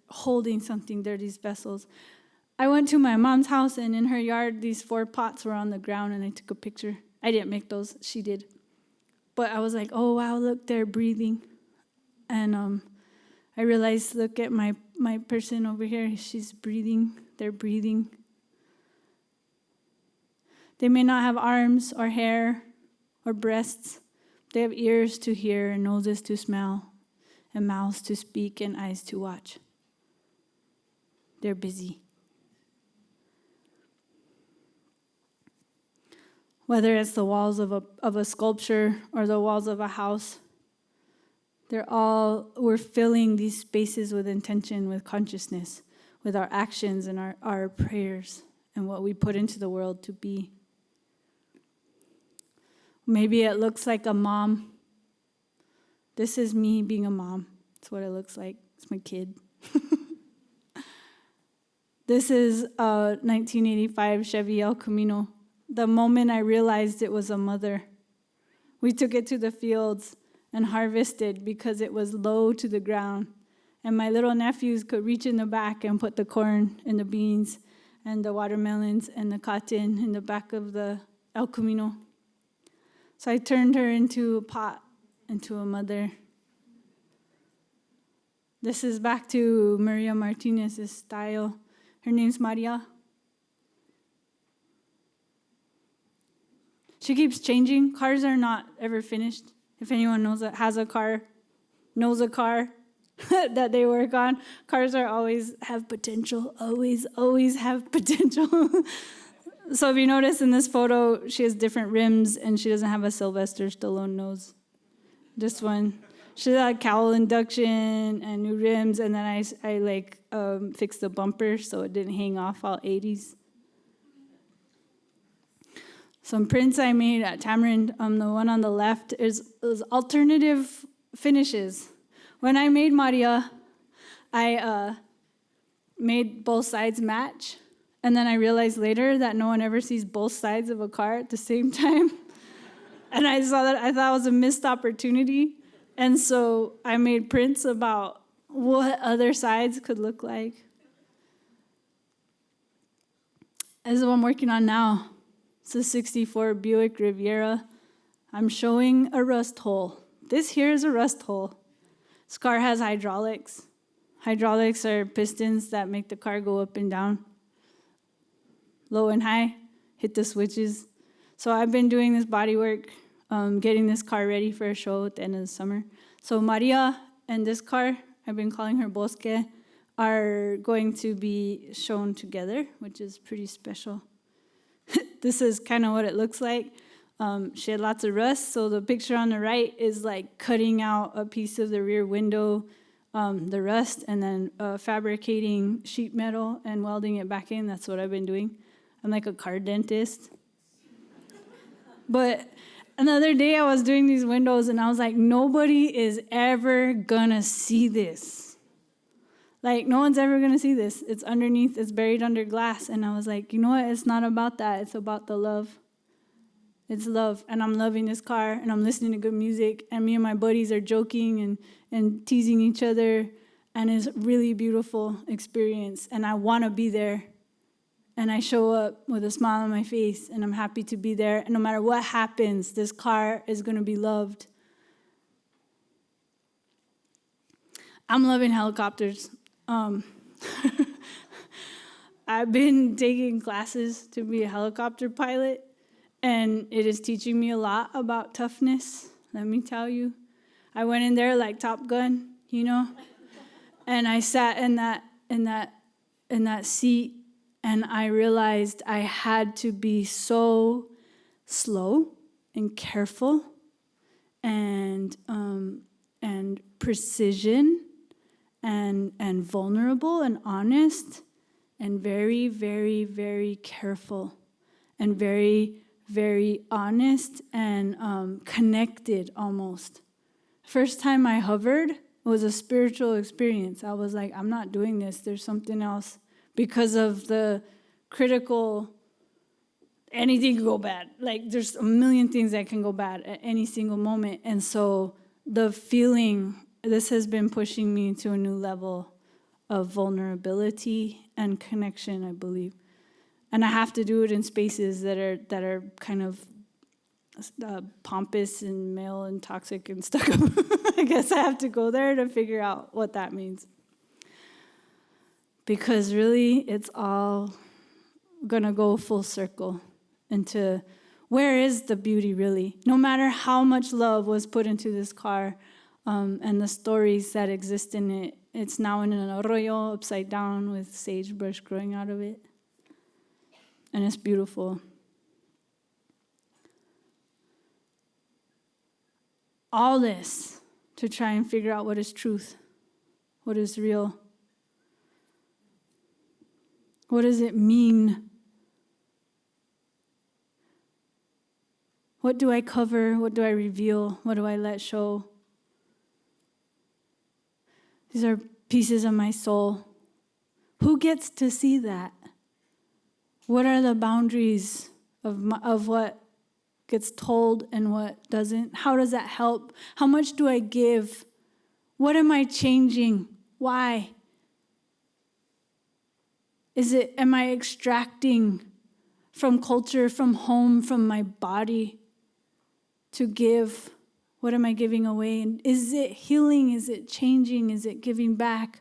holding something. They're these vessels. I went to my mom's house, and in her yard, these 4 pots were on the ground, and I took a picture. I didn't make those. She did. But I was like, oh, wow, look, they're breathing. And I realized, look at my person over here. She's breathing. They're breathing. They may not have arms or hair or breasts. They have ears to hear and noses to smell, and mouths to speak, and eyes to watch. They're busy. Whether it's the walls of a sculpture or the walls of a house, we're filling these spaces with intention, with consciousness, with our actions and our prayers, and what we put into the world to be. Maybe it looks like a mom. This is me being a mom. That's what it looks like. It's my kid. This is a 1985 Chevy El Camino. The moment I realized it was a mother. We took it to the fields and harvested because it was low to the ground. And my little nephews could reach in the back and put the corn and the beans and the watermelons and the cotton in the back of the El Camino. So I turned her into a pot, into a mother. This is back to Maria Martinez's style. Her name's Maria. She keeps changing. Cars are not ever finished. If anyone knows that has a car, knows a car that they work on, cars are always have potential, always have potential. So if you notice in this photo, she has different rims and she doesn't have a Sylvester Stallone nose. This one, she had cowl induction and new rims, and then I fixed the bumper so it didn't hang off all 80s. Some prints I made at Tamarind, the one on the left is alternative finishes. When I made Maria, I made both sides match, and then I realized later that no one ever sees both sides of a car at the same time. And I saw that, I thought it was a missed opportunity, and so I made prints about what other sides could look like. This is what I'm working on now. It's a 64 Buick Riviera. I'm showing a rust hole. This here is a rust hole. This car has hydraulics. Hydraulics are pistons that make the car go up and down, low and high, hit the switches. So I've been doing this body work, getting this car ready for a show at the end of the summer. So Maria and this car, I've been calling her Bosque, are going to be shown together, which is pretty special. This is kind of what it looks like. She had lots of rust, so the picture on the right is like cutting out a piece of the rear window, the rust, and then fabricating sheet metal and welding it back in. That's what I've been doing. I'm like a car dentist. But another day I was doing these windows and I was like, nobody is ever gonna see this. Like, no one's ever going to see this. It's underneath, it's buried under glass. And I was like, you know what? It's not about that. It's about the love. It's love. And I'm loving this car, and I'm listening to good music. And me and my buddies are joking and teasing each other. And it's a really beautiful experience. And I want to be there. And I show up with a smile on my face, and I'm happy to be there. And no matter what happens, this car is going to be loved. I'm loving helicopters. I've been taking classes to be a helicopter pilot, and it is teaching me a lot about toughness, let me tell you. I went in there like Top Gun, you know, and I sat in that seat, and I realized I had to be so slow and careful and precision and vulnerable and honest and very, very, very careful and very, very honest and connected almost. First time I hovered was a spiritual experience. I was like, I'm not doing this. There's something else. Because of the critical, anything can go bad. Like, there's a million things that can go bad at any single moment. And so the feeling, this has been pushing me to a new level of vulnerability and connection, I believe. And I have to do it in spaces that are kind of pompous and male and toxic and stuck up. I guess I have to go there to figure out what that means. Because really, it's all gonna go full circle into where is the beauty really? No matter how much love was put into this car and the stories that exist in it, it's now in an arroyo upside down with sagebrush growing out of it. And it's beautiful. All this to try and figure out what is truth, what is real. What does it mean? What do I cover? What do I reveal? What do I let show? These are pieces of my soul. Who gets to see that? What are the boundaries of what gets told and what doesn't? How does that help? How much do I give? What am I changing? Why? Am I extracting from culture, from home, from my body to give What am I giving away? And is it healing? Is it changing? Is it giving back?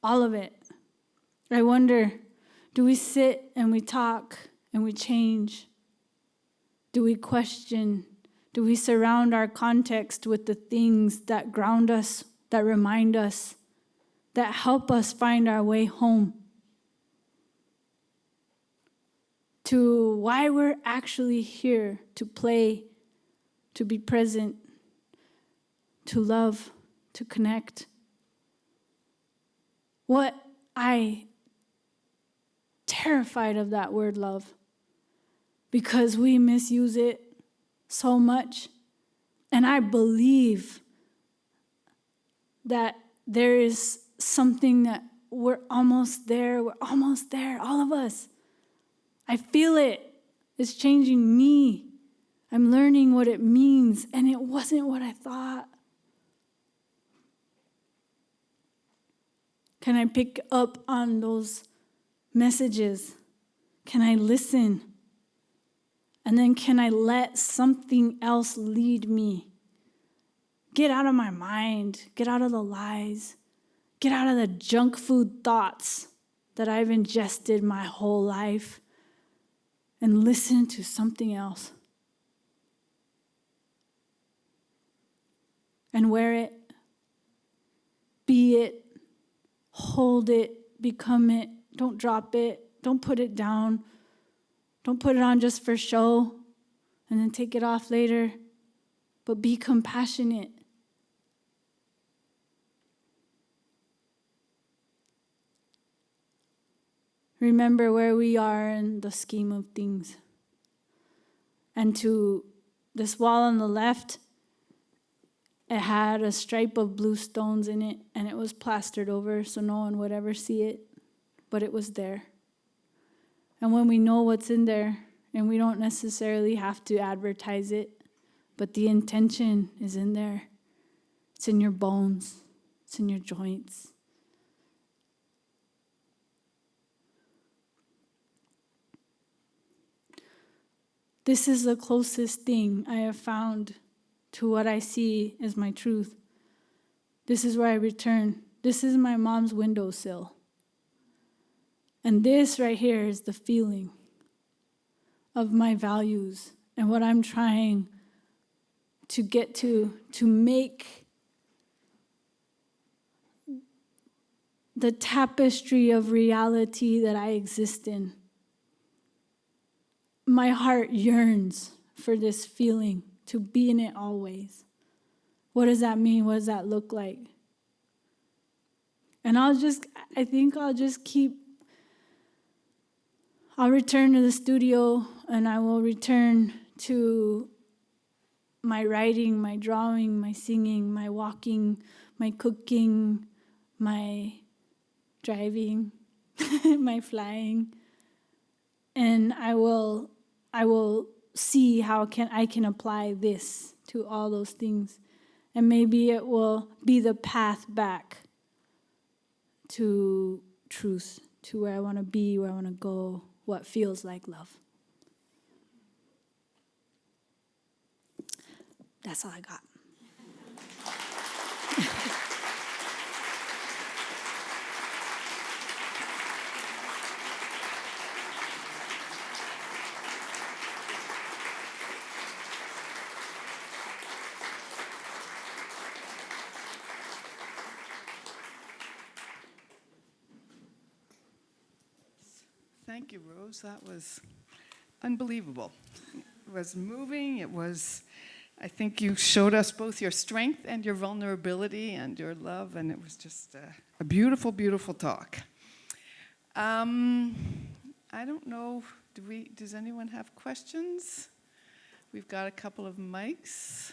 All of it. I wonder, do we sit and we talk and we change? Do we question? Do we surround our context with the things that ground us, that remind us, that help us find our way home to why we're actually here, to play, to be present, to love, to connect? What I terrified of that word love, because we misuse it so much. And I believe that there is something that we're almost there, all of us. I feel it. It's changing me. I'm learning what it means, and it wasn't what I thought. Can I pick up on those messages? Can I listen? And then can I let something else lead me? Get out of my mind. Get out of the lies. Get out of the junk food thoughts that I've ingested my whole life and listen to something else. And wear it. Be it. Hold it. Become it. Don't drop it. Don't put it down. Don't put it on just for show and then take it off later. But be compassionate. Remember where we are in the scheme of things. And to this wall on the left, it had a stripe of blue stones in it, and it was plastered over so no one would ever see it, but it was there. And when we know what's in there, and we don't necessarily have to advertise it, but the intention is in there. It's in your bones. It's in your joints. This is the closest thing I have found to what I see as my truth. This is where I return. This is my mom's windowsill. And this right here is the feeling of my values and what I'm trying to get to make the tapestry of reality that I exist in. My heart yearns for this feeling, to be in it always. What does that mean? What does that look like? And I'll return to the studio, and I will return to my writing, my drawing, my singing, my walking, my cooking, my driving, my flying. And I will see how I can apply this to all those things. And maybe it will be the path back to truth, to where I want to be, where I want to go, what feels like love. That's all I got. Thank you, Rose. That was unbelievable. It was moving. I think you showed us both your strength and your vulnerability and your love, and it was just a beautiful, beautiful talk. I don't know, does anyone have questions? We've got a couple of mics.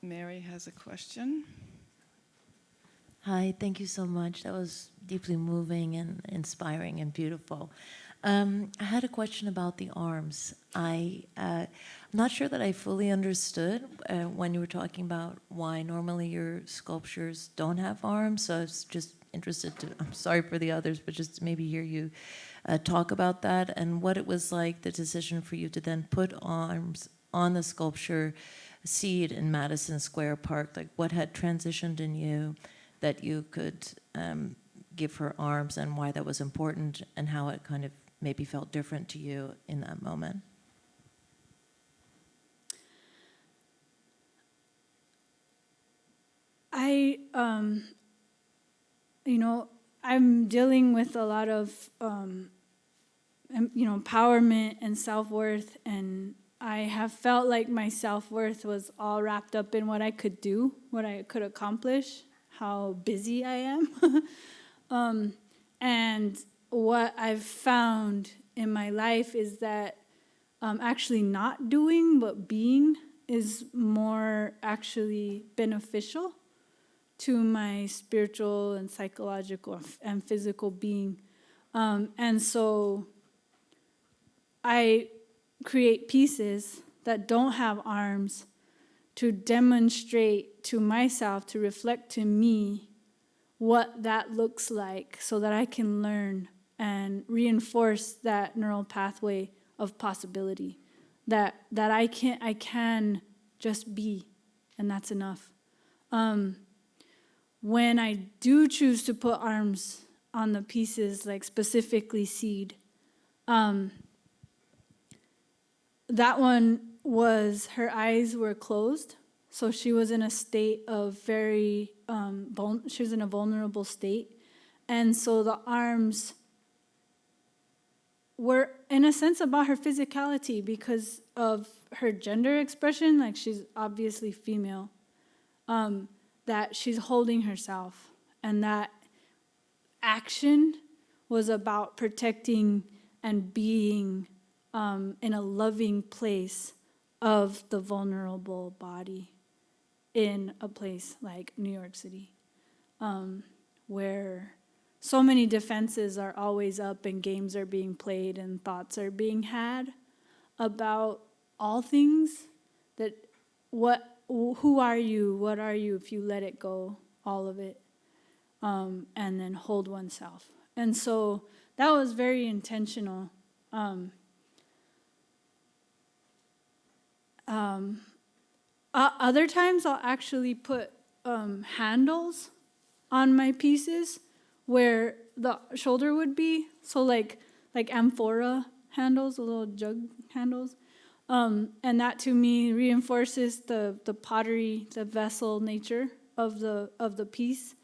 Mary has a question. Hi, thank you so much. That was deeply moving and inspiring and beautiful. I had a question about the arms. I'm not sure that I fully understood when you were talking about why normally your sculptures don't have arms. So I was just interested to, I'm sorry for the others, but just to maybe hear you talk about that and what it was like, the decision for you to then put arms on the sculpture Seed in Madison Square Park. Like what had transitioned in you that you could give her arms, and why that was important, and how it kind of maybe felt different to you in that moment? I'm dealing with a lot of, empowerment and self-worth, and I have felt like my self-worth was all wrapped up in what I could do, what I could accomplish, how busy I am. And what I've found in my life is that actually not doing but being is more actually beneficial to my spiritual and psychological and physical being. And so I create pieces that don't have arms to demonstrate to myself, to reflect to me what that looks like, so that I can learn and reinforce that neural pathway of possibility, that I can just be, and that's enough. When I do choose to put arms on the pieces, like specifically Seed, that one was, her eyes were closed, so she was in a state of very, she was in a vulnerable state. And so the arms were, in a sense, about her physicality because of her gender expression, like she's obviously female, that she's holding herself. And that action was about protecting and being in a loving place of the vulnerable body in a place like New York City, where so many defenses are always up and games are being played and thoughts are being had about all things, that who are you, what are you if you let it go, all of it, and then hold oneself. And so that was very intentional. Other times I'll actually put handles on my pieces where the shoulder would be, so like amphora handles, the little jug handles, and that to me reinforces the pottery, the vessel nature of the piece.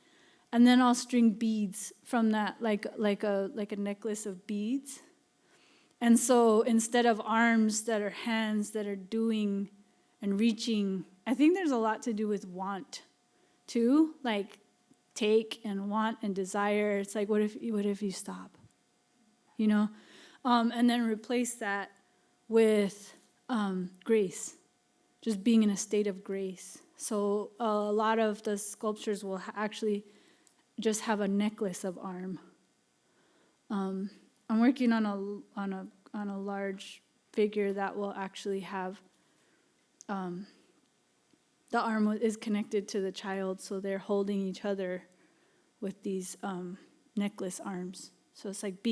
And then I'll string beads from that, like a necklace of beads. And so instead of arms that are hands that are doing and reaching, I think there's a lot to do with want, too. Like take and want and desire. It's like, what if you stop? You know? And then replace that with grace, just being in a state of grace. So a lot of the sculptures will actually just have a necklace of arm. I'm working on a large figure that will actually have the arm is connected to the child, so they're holding each other with these necklace arms. So it's like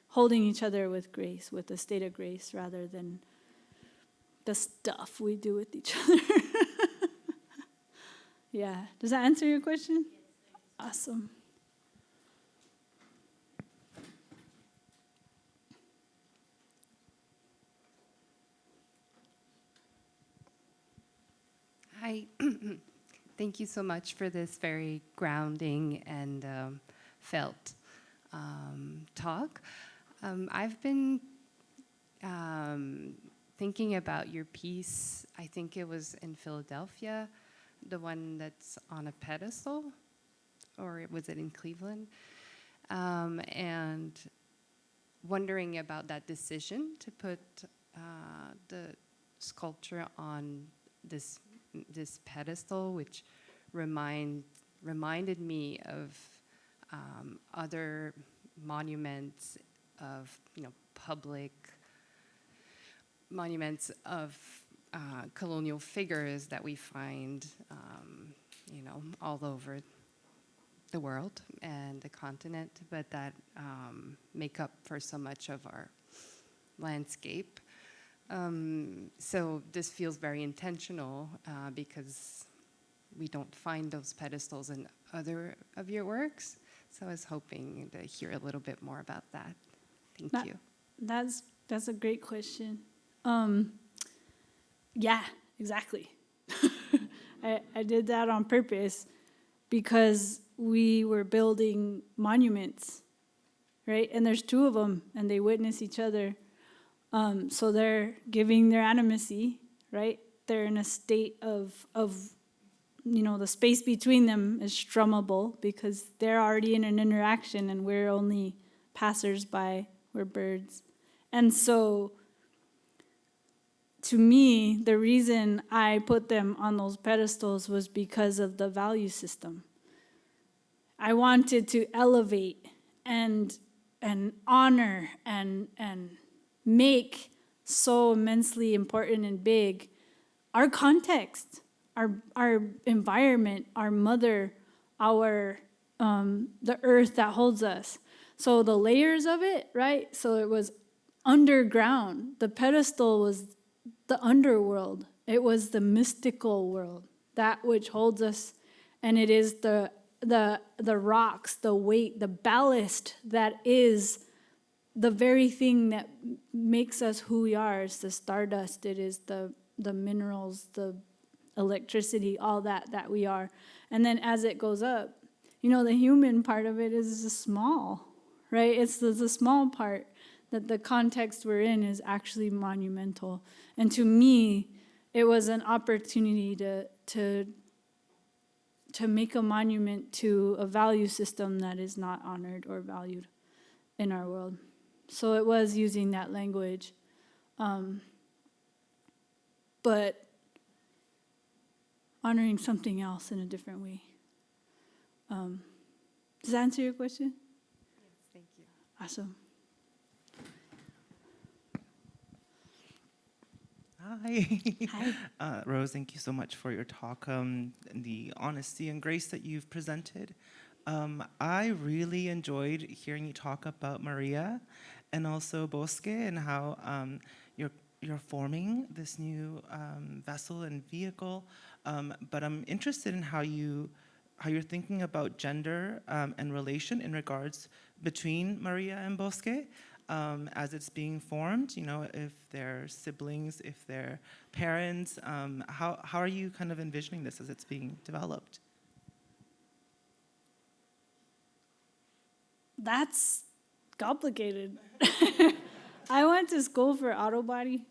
holding each other with grace, with a state of grace, rather than the stuff we do with each other. Yeah. Does that answer your question? Awesome. Hi. Thank you so much for this very grounding and felt talk. I've been thinking about your piece. I think it was in Philadelphia, the one that's on a pedestal, or was it in Cleveland? And wondering about that decision to put the sculpture on this pedestal, which reminded me of other monuments of, public monuments of colonial figures that we find, all over the world and the continent, but that make up for so much of our landscape. So this feels very intentional because we don't find those pedestals in other of your works. So I was hoping to hear a little bit more about that. Thank you. That's a great question. Yeah, exactly. I did that on purpose because we were building monuments, right? And there's two of them, and they witness each other. So they're giving their animacy, right? They're in a state of the space between them is strummable because they're already in an interaction and we're only passers-by, we're birds. And so to me, the reason I put them on those pedestals was because of the value system. I wanted to elevate and honor and make so immensely important and big our context, our environment, our mother, our the earth that holds us. So the layers of it, right? So it was underground. The pedestal was the underworld. It was the mystical world, that which holds us, and it is the rocks, the weight, the ballast that is the very thing that makes us who we are. It's the stardust. It is the minerals, the electricity, all that we are. And then as it goes up, the human part of it is the small, right? It's the small part that the context we're in is actually monumental. And to me, it was an opportunity to make a monument to a value system that is not honored or valued in our world. So it was using that language. But honoring something else in a different way. Does that answer your question? Yes, thank you. Awesome. Hi. Hi. Rose, thank you so much for your talk and the honesty and grace that you've presented. I really enjoyed hearing you talk about Maria and also Bosque and how you're forming this new vessel and vehicle. But I'm interested in how you're thinking about gender and relation in regards between Maria and Bosque. As it's being formed, if they're siblings, if they're parents, how are you kind of envisioning this as it's being developed? That's complicated. I went to school for auto body,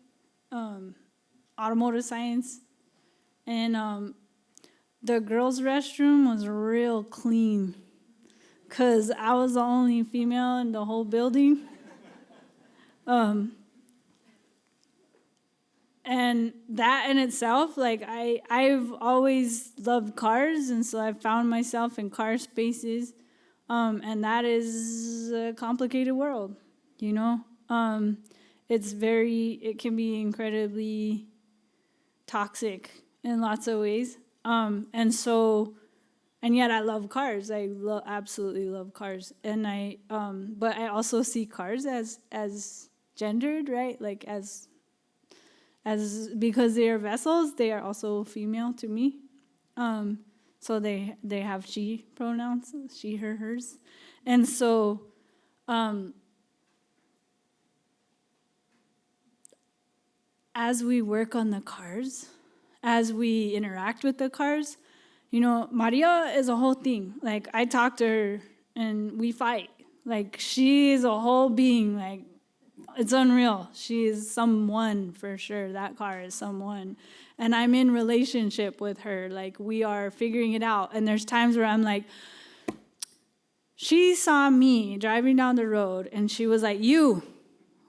automotive science, and the girls' restroom was real clean because I was the only female in the whole building. And that in itself, I've always loved cars, and so I found myself in car spaces, and that is a complicated world, it can be incredibly toxic in lots of ways, and yet I love cars. I absolutely love cars, and but I also see cars as gendered, right? As because they are vessels, they are also female to me. So they have she pronouns, she, her, hers, and so as we work on the cars, as we interact with the cars, Maria is a whole thing. I talk to her and we fight. She is a whole being. It's unreal. She is someone for sure. That car is someone. And I'm in relationship with her. We are figuring it out. And there's times where I'm like, she saw me driving down the road and she was like, you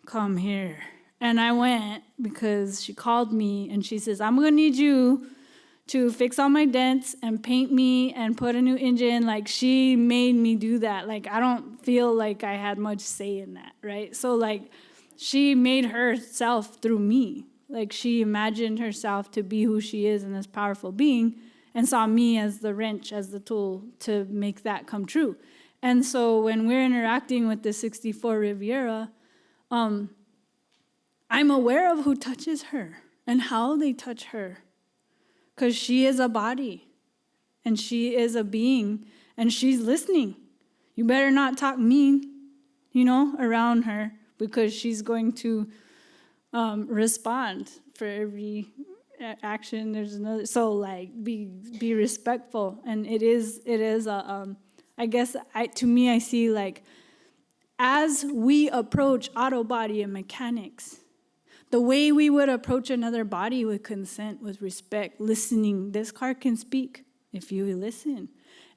come here. And I went because she called me and she says, I'm going to need you to fix all my dents and paint me and put a new engine. Like, she made me do that. Like, I don't feel like I had much say in that, right? So, like, she made herself through me. Like, she imagined herself to be who she is in this powerful being and saw me as the wrench, as the tool to make that come true. And so when we're interacting with the 64 Riviera, I'm aware of who touches her and how they touch her. Because she is a body, and she is a being, and she's listening. You better not talk mean, around her, because she's going to respond for every action. There's another. So, like, be respectful, and it is a. I guess to me, I see, like, as we approach auto body and mechanics, the way we would approach another body with consent, with respect, listening. This car can speak if you listen.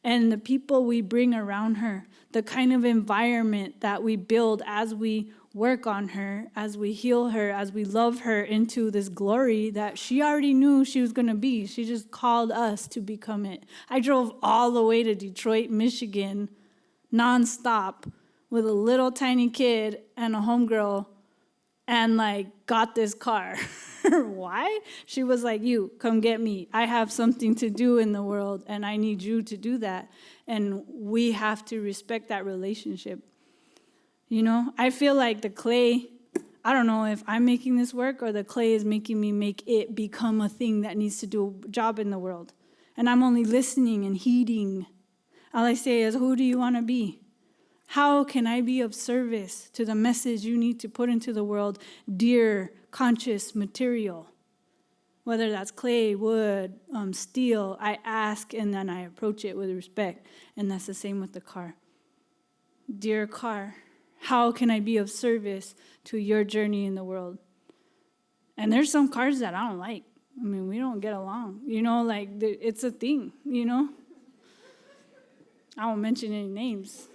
And the people we bring around her, the kind of environment that we build as we work on her, as we heal her, as we love her into this glory that she already knew she was going to be. She just called us to become it. I drove all the way to Detroit, Michigan, nonstop, with a little tiny kid and a homegirl, and, like, got this car. Why? She was like, you, come get me. I have something to do in the world, and I need you to do that. And we have to respect that relationship. I feel like the clay, I don't know if I'm making this work or the clay is making me make it become a thing that needs to do a job in the world. And I'm only listening and heeding. All I say is, who do you want to be? How can I be of service to the message you need to put into the world, dear, conscious material? Whether that's clay, wood, steel, I ask and then I approach it with respect. And that's the same with the car. Dear car, how can I be of service to your journey in the world? And there's some cars that I don't like. I mean, we don't get along. It's a thing, I won't mention any names.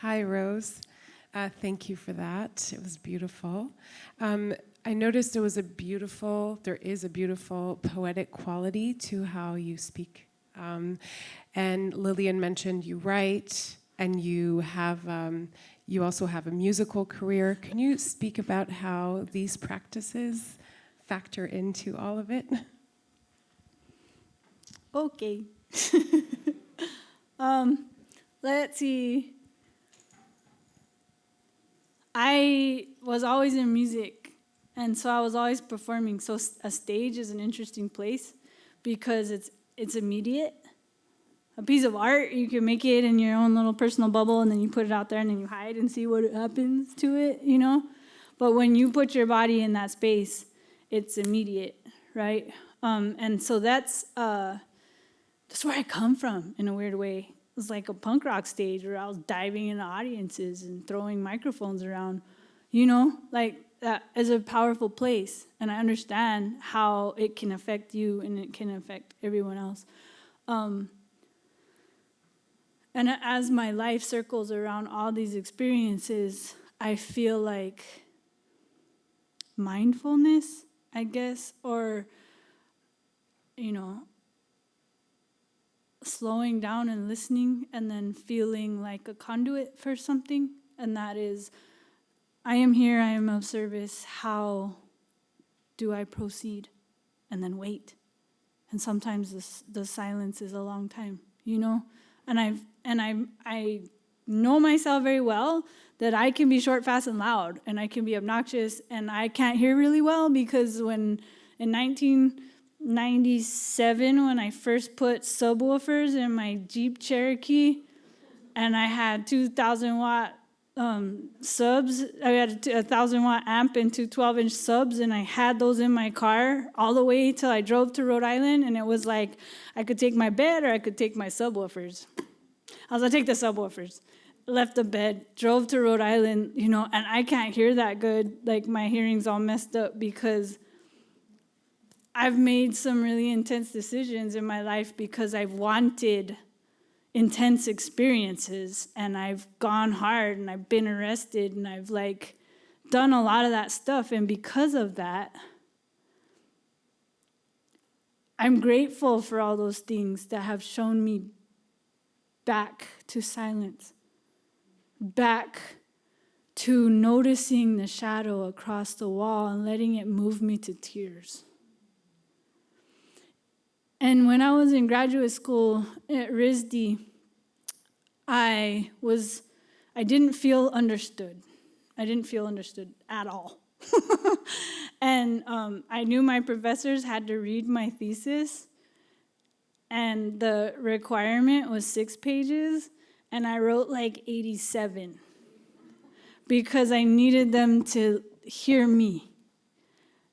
Hi, Rose. Thank you for that. It was beautiful. I noticed there is a beautiful poetic quality to how you speak. And Lillian mentioned you write, and you also have a musical career. Can you speak about how these practices factor into all of it? Okay. Let's see. I was always in music, and so I was always performing. So a stage is an interesting place because it's immediate. A piece of art, you can make it in your own little personal bubble, and then you put it out there, and then you hide and see what happens to it, But when you put your body in that space, it's immediate, right? And so that's where I come from in a weird way. It was like a punk rock stage where I was diving into audiences and throwing microphones around, like that is a powerful place. And I understand how it can affect you and it can affect everyone else. And as my life circles around all these experiences, I feel like mindfulness, I guess, or, slowing down and listening and then feeling like a conduit for something. And that is, I am here, I am of service. How do I proceed? And then wait. And sometimes the silence is a long time, And I know myself very well that I can be short, fast, and loud, and I can be obnoxious, and I can't hear really well because when in 1997, when I first put subwoofers in my Jeep Cherokee, and I had 2,000-watt subs. I had a 1,000-watt amp and two 12-inch subs, and I had those in my car all the way till I drove to Rhode Island, and it was like I could take my bed or I could take my subwoofers. I was like, take the subwoofers. Left the bed, drove to Rhode Island, and I can't hear that good. Like, my hearing's all messed up because I've made some really intense decisions in my life because I've wanted intense experiences, and I've gone hard, and I've been arrested, and I've like done a lot of that stuff. And because of that, I'm grateful for all those things that have shown me back to silence, back to noticing the shadow across the wall and letting it move me to tears. And when I was in graduate school at RISD, I didn't feel understood. I didn't feel understood at all. And I knew my professors had to read my thesis, and the requirement was 6 pages, and I wrote like 87 because I needed them to hear me.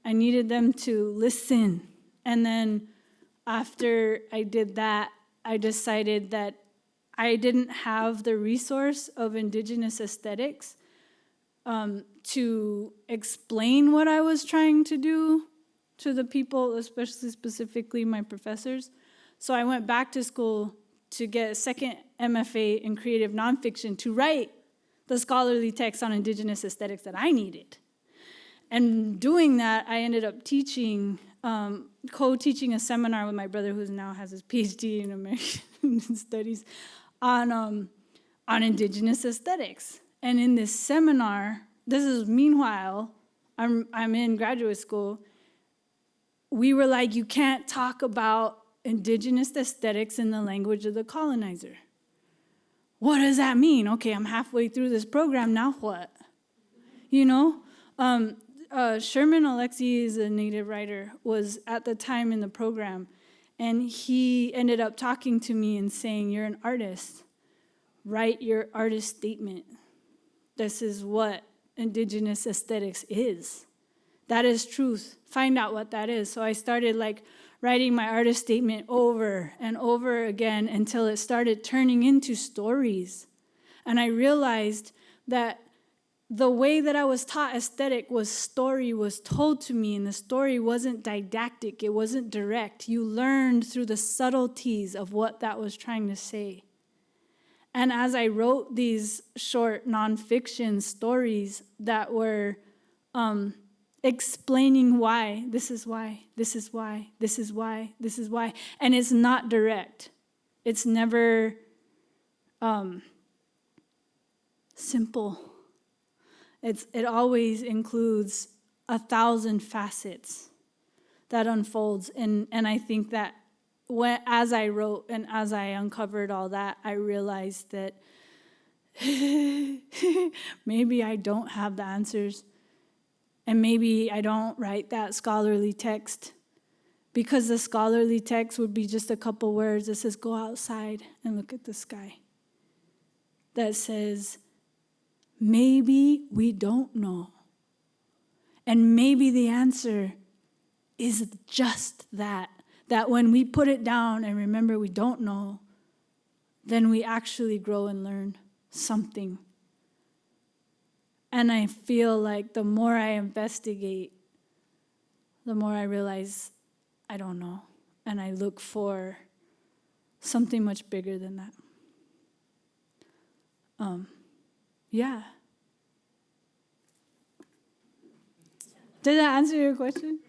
I needed them to listen. And then after I did that, I decided that I didn't have the resource of indigenous aesthetics to explain what I was trying to do to the people, especially specifically my professors. So I went back to school to get a second MFA in creative nonfiction to write the scholarly text on indigenous aesthetics that I needed. And doing that, I ended up teaching, co-teaching a seminar with my brother, who now has his PhD in American Studies, on indigenous aesthetics. And in this seminar, this is meanwhile, I'm in graduate school, we were like, you can't talk about indigenous aesthetics in the language of the colonizer. What does that mean? Okay, I'm halfway through this program, now what? You know? Sherman Alexie is a Native writer, was at the time in the program, and he ended up talking to me and saying, you're an artist. Write your artist statement. This is what indigenous aesthetics is. That is truth. Find out what that is. So I started like writing my artist statement over and over again until it started turning into stories. And I realized that the way that I was taught aesthetic was story was told to me, and the story wasn't didactic, it wasn't direct. You learned through the subtleties of what that was trying to say. And as I wrote these short nonfiction stories that were explaining why, this is why, this is why, this is why, this is why, and it's not direct. It's never simple. It always includes 1,000 facets that unfolds, and I think that as I wrote and as I uncovered all that, I realized that maybe I don't have the answers, and maybe I don't write that scholarly text, because the scholarly text would be just a couple words that says, go outside and look at the sky. That says, maybe we don't know. And maybe the answer is just that when we put it down and remember we don't know, then we actually grow and learn something. And I feel like the more I investigate, the more I realize I don't know. And I look for something much bigger than that. Yeah. Did that answer your question?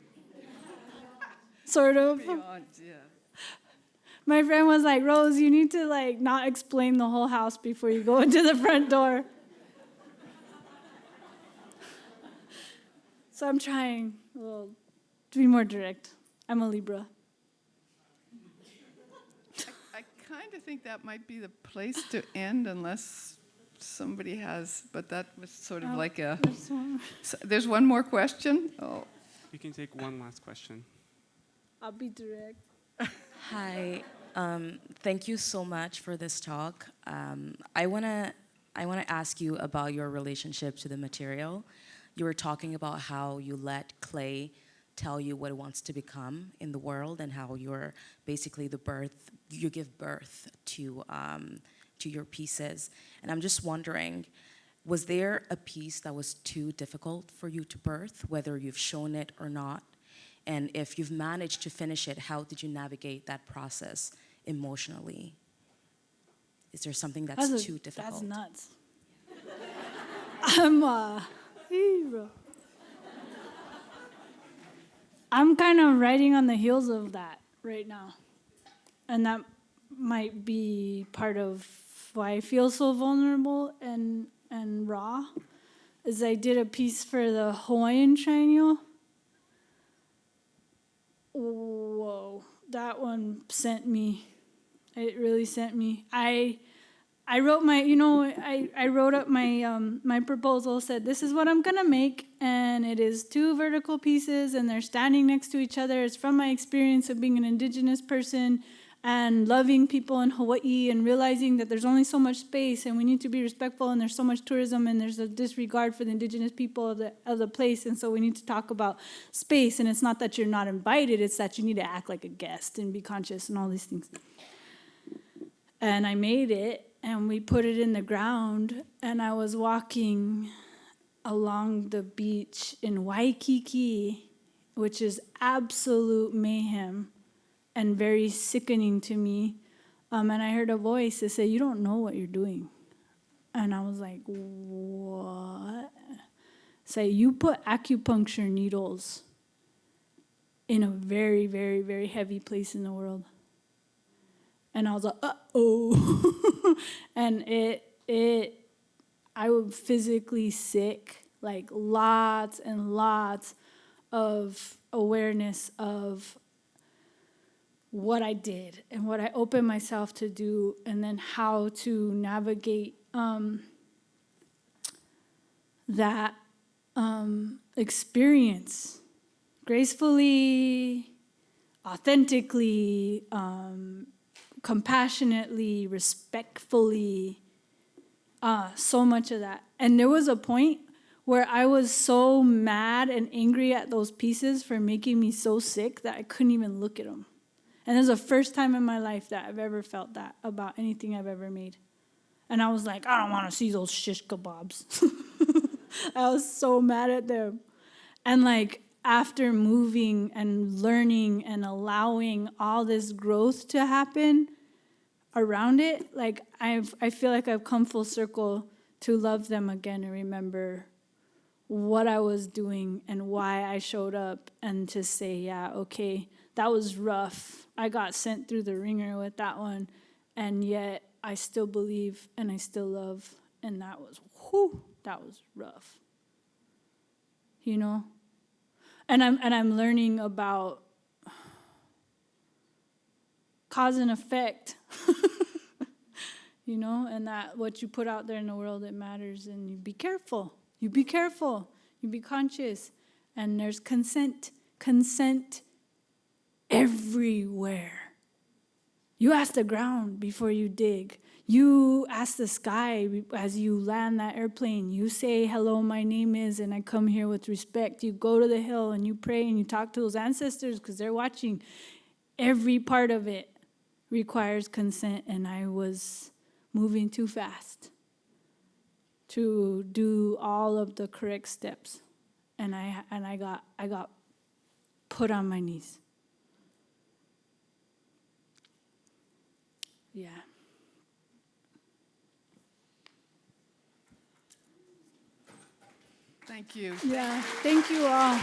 Sort of. Beyond, yeah. My friend was like, Rose, you need to like not explain the whole house before you go into the front door. So I'm trying to be more direct. I'm a Libra. I kind of think that might be the place to end unless somebody has, but that was sort of like a... There's one more question? Oh. You can take one last question. I'll be direct. Hi, thank you so much for this talk. I wanna ask you about your relationship to the material. You were talking about how you let clay tell you what it wants to become in the world, and how you're basically you give birth to your pieces. And I'm just wondering, was there a piece that was too difficult for you to birth, whether you've shown it or not? And if you've managed to finish it, how did you navigate that process emotionally? Is there something that's too difficult? That's nuts. I'm kind of riding on the heels of that right now. And that might be part of why I feel so vulnerable and raw. Is I did a piece for the Hawai'i Triennial. Whoa, that one sent me. It really sent me. I wrote I wrote up my proposal, said this is what I'm gonna make, and it is 2 vertical pieces, and they're standing next to each other. It's from my experience of being an indigenous person and loving people in Hawaii and realizing that there's only so much space and we need to be respectful, and there's so much tourism and there's a disregard for the indigenous people of the place, and so we need to talk about space. And it's not that you're not invited, it's that you need to act like a guest and be conscious and all these things. And I made it, and we put it in the ground, and I was walking along the beach in Waikiki, which is absolute mayhem and very sickening to me. And I heard a voice that said, "You don't know what you're doing." And I was like, what? Say, you put acupuncture needles in a very, very, very heavy place in the world. And I was like, uh-oh. And I was physically sick, like lots and lots of awareness of what I did and what I opened myself to do, and then how to navigate that experience gracefully, authentically, compassionately, respectfully, so much of that. And there was a point where I was so mad and angry at those pieces for making me so sick that I couldn't even look at them. And this is the first time in my life that I've ever felt that about anything I've ever made. And I was like, I don't want to see those shish kebabs. I was so mad at them. And like, after moving and learning and allowing all this growth to happen around it, like I feel like I've come full circle to love them again and remember what I was doing and why I showed up, and to say, yeah, okay, that was rough. I got sent through the ringer with that one, and yet I still believe and I still love, and that was rough. You know? And I'm learning about cause and effect. You know, and that what you put out there in the world, it matters, and you be careful. You be careful. You be conscious. And there's consent everywhere. You ask the ground before you dig. You ask the sky as you land that airplane. You say, hello, my name is, and I come here with respect. You go to the hill and you pray and you talk to those ancestors because they're watching. Every part of it requires consent, and I was moving too fast to do all of the correct steps. And I got put on my knees. Yeah. Thank you. Yeah. Thank you all.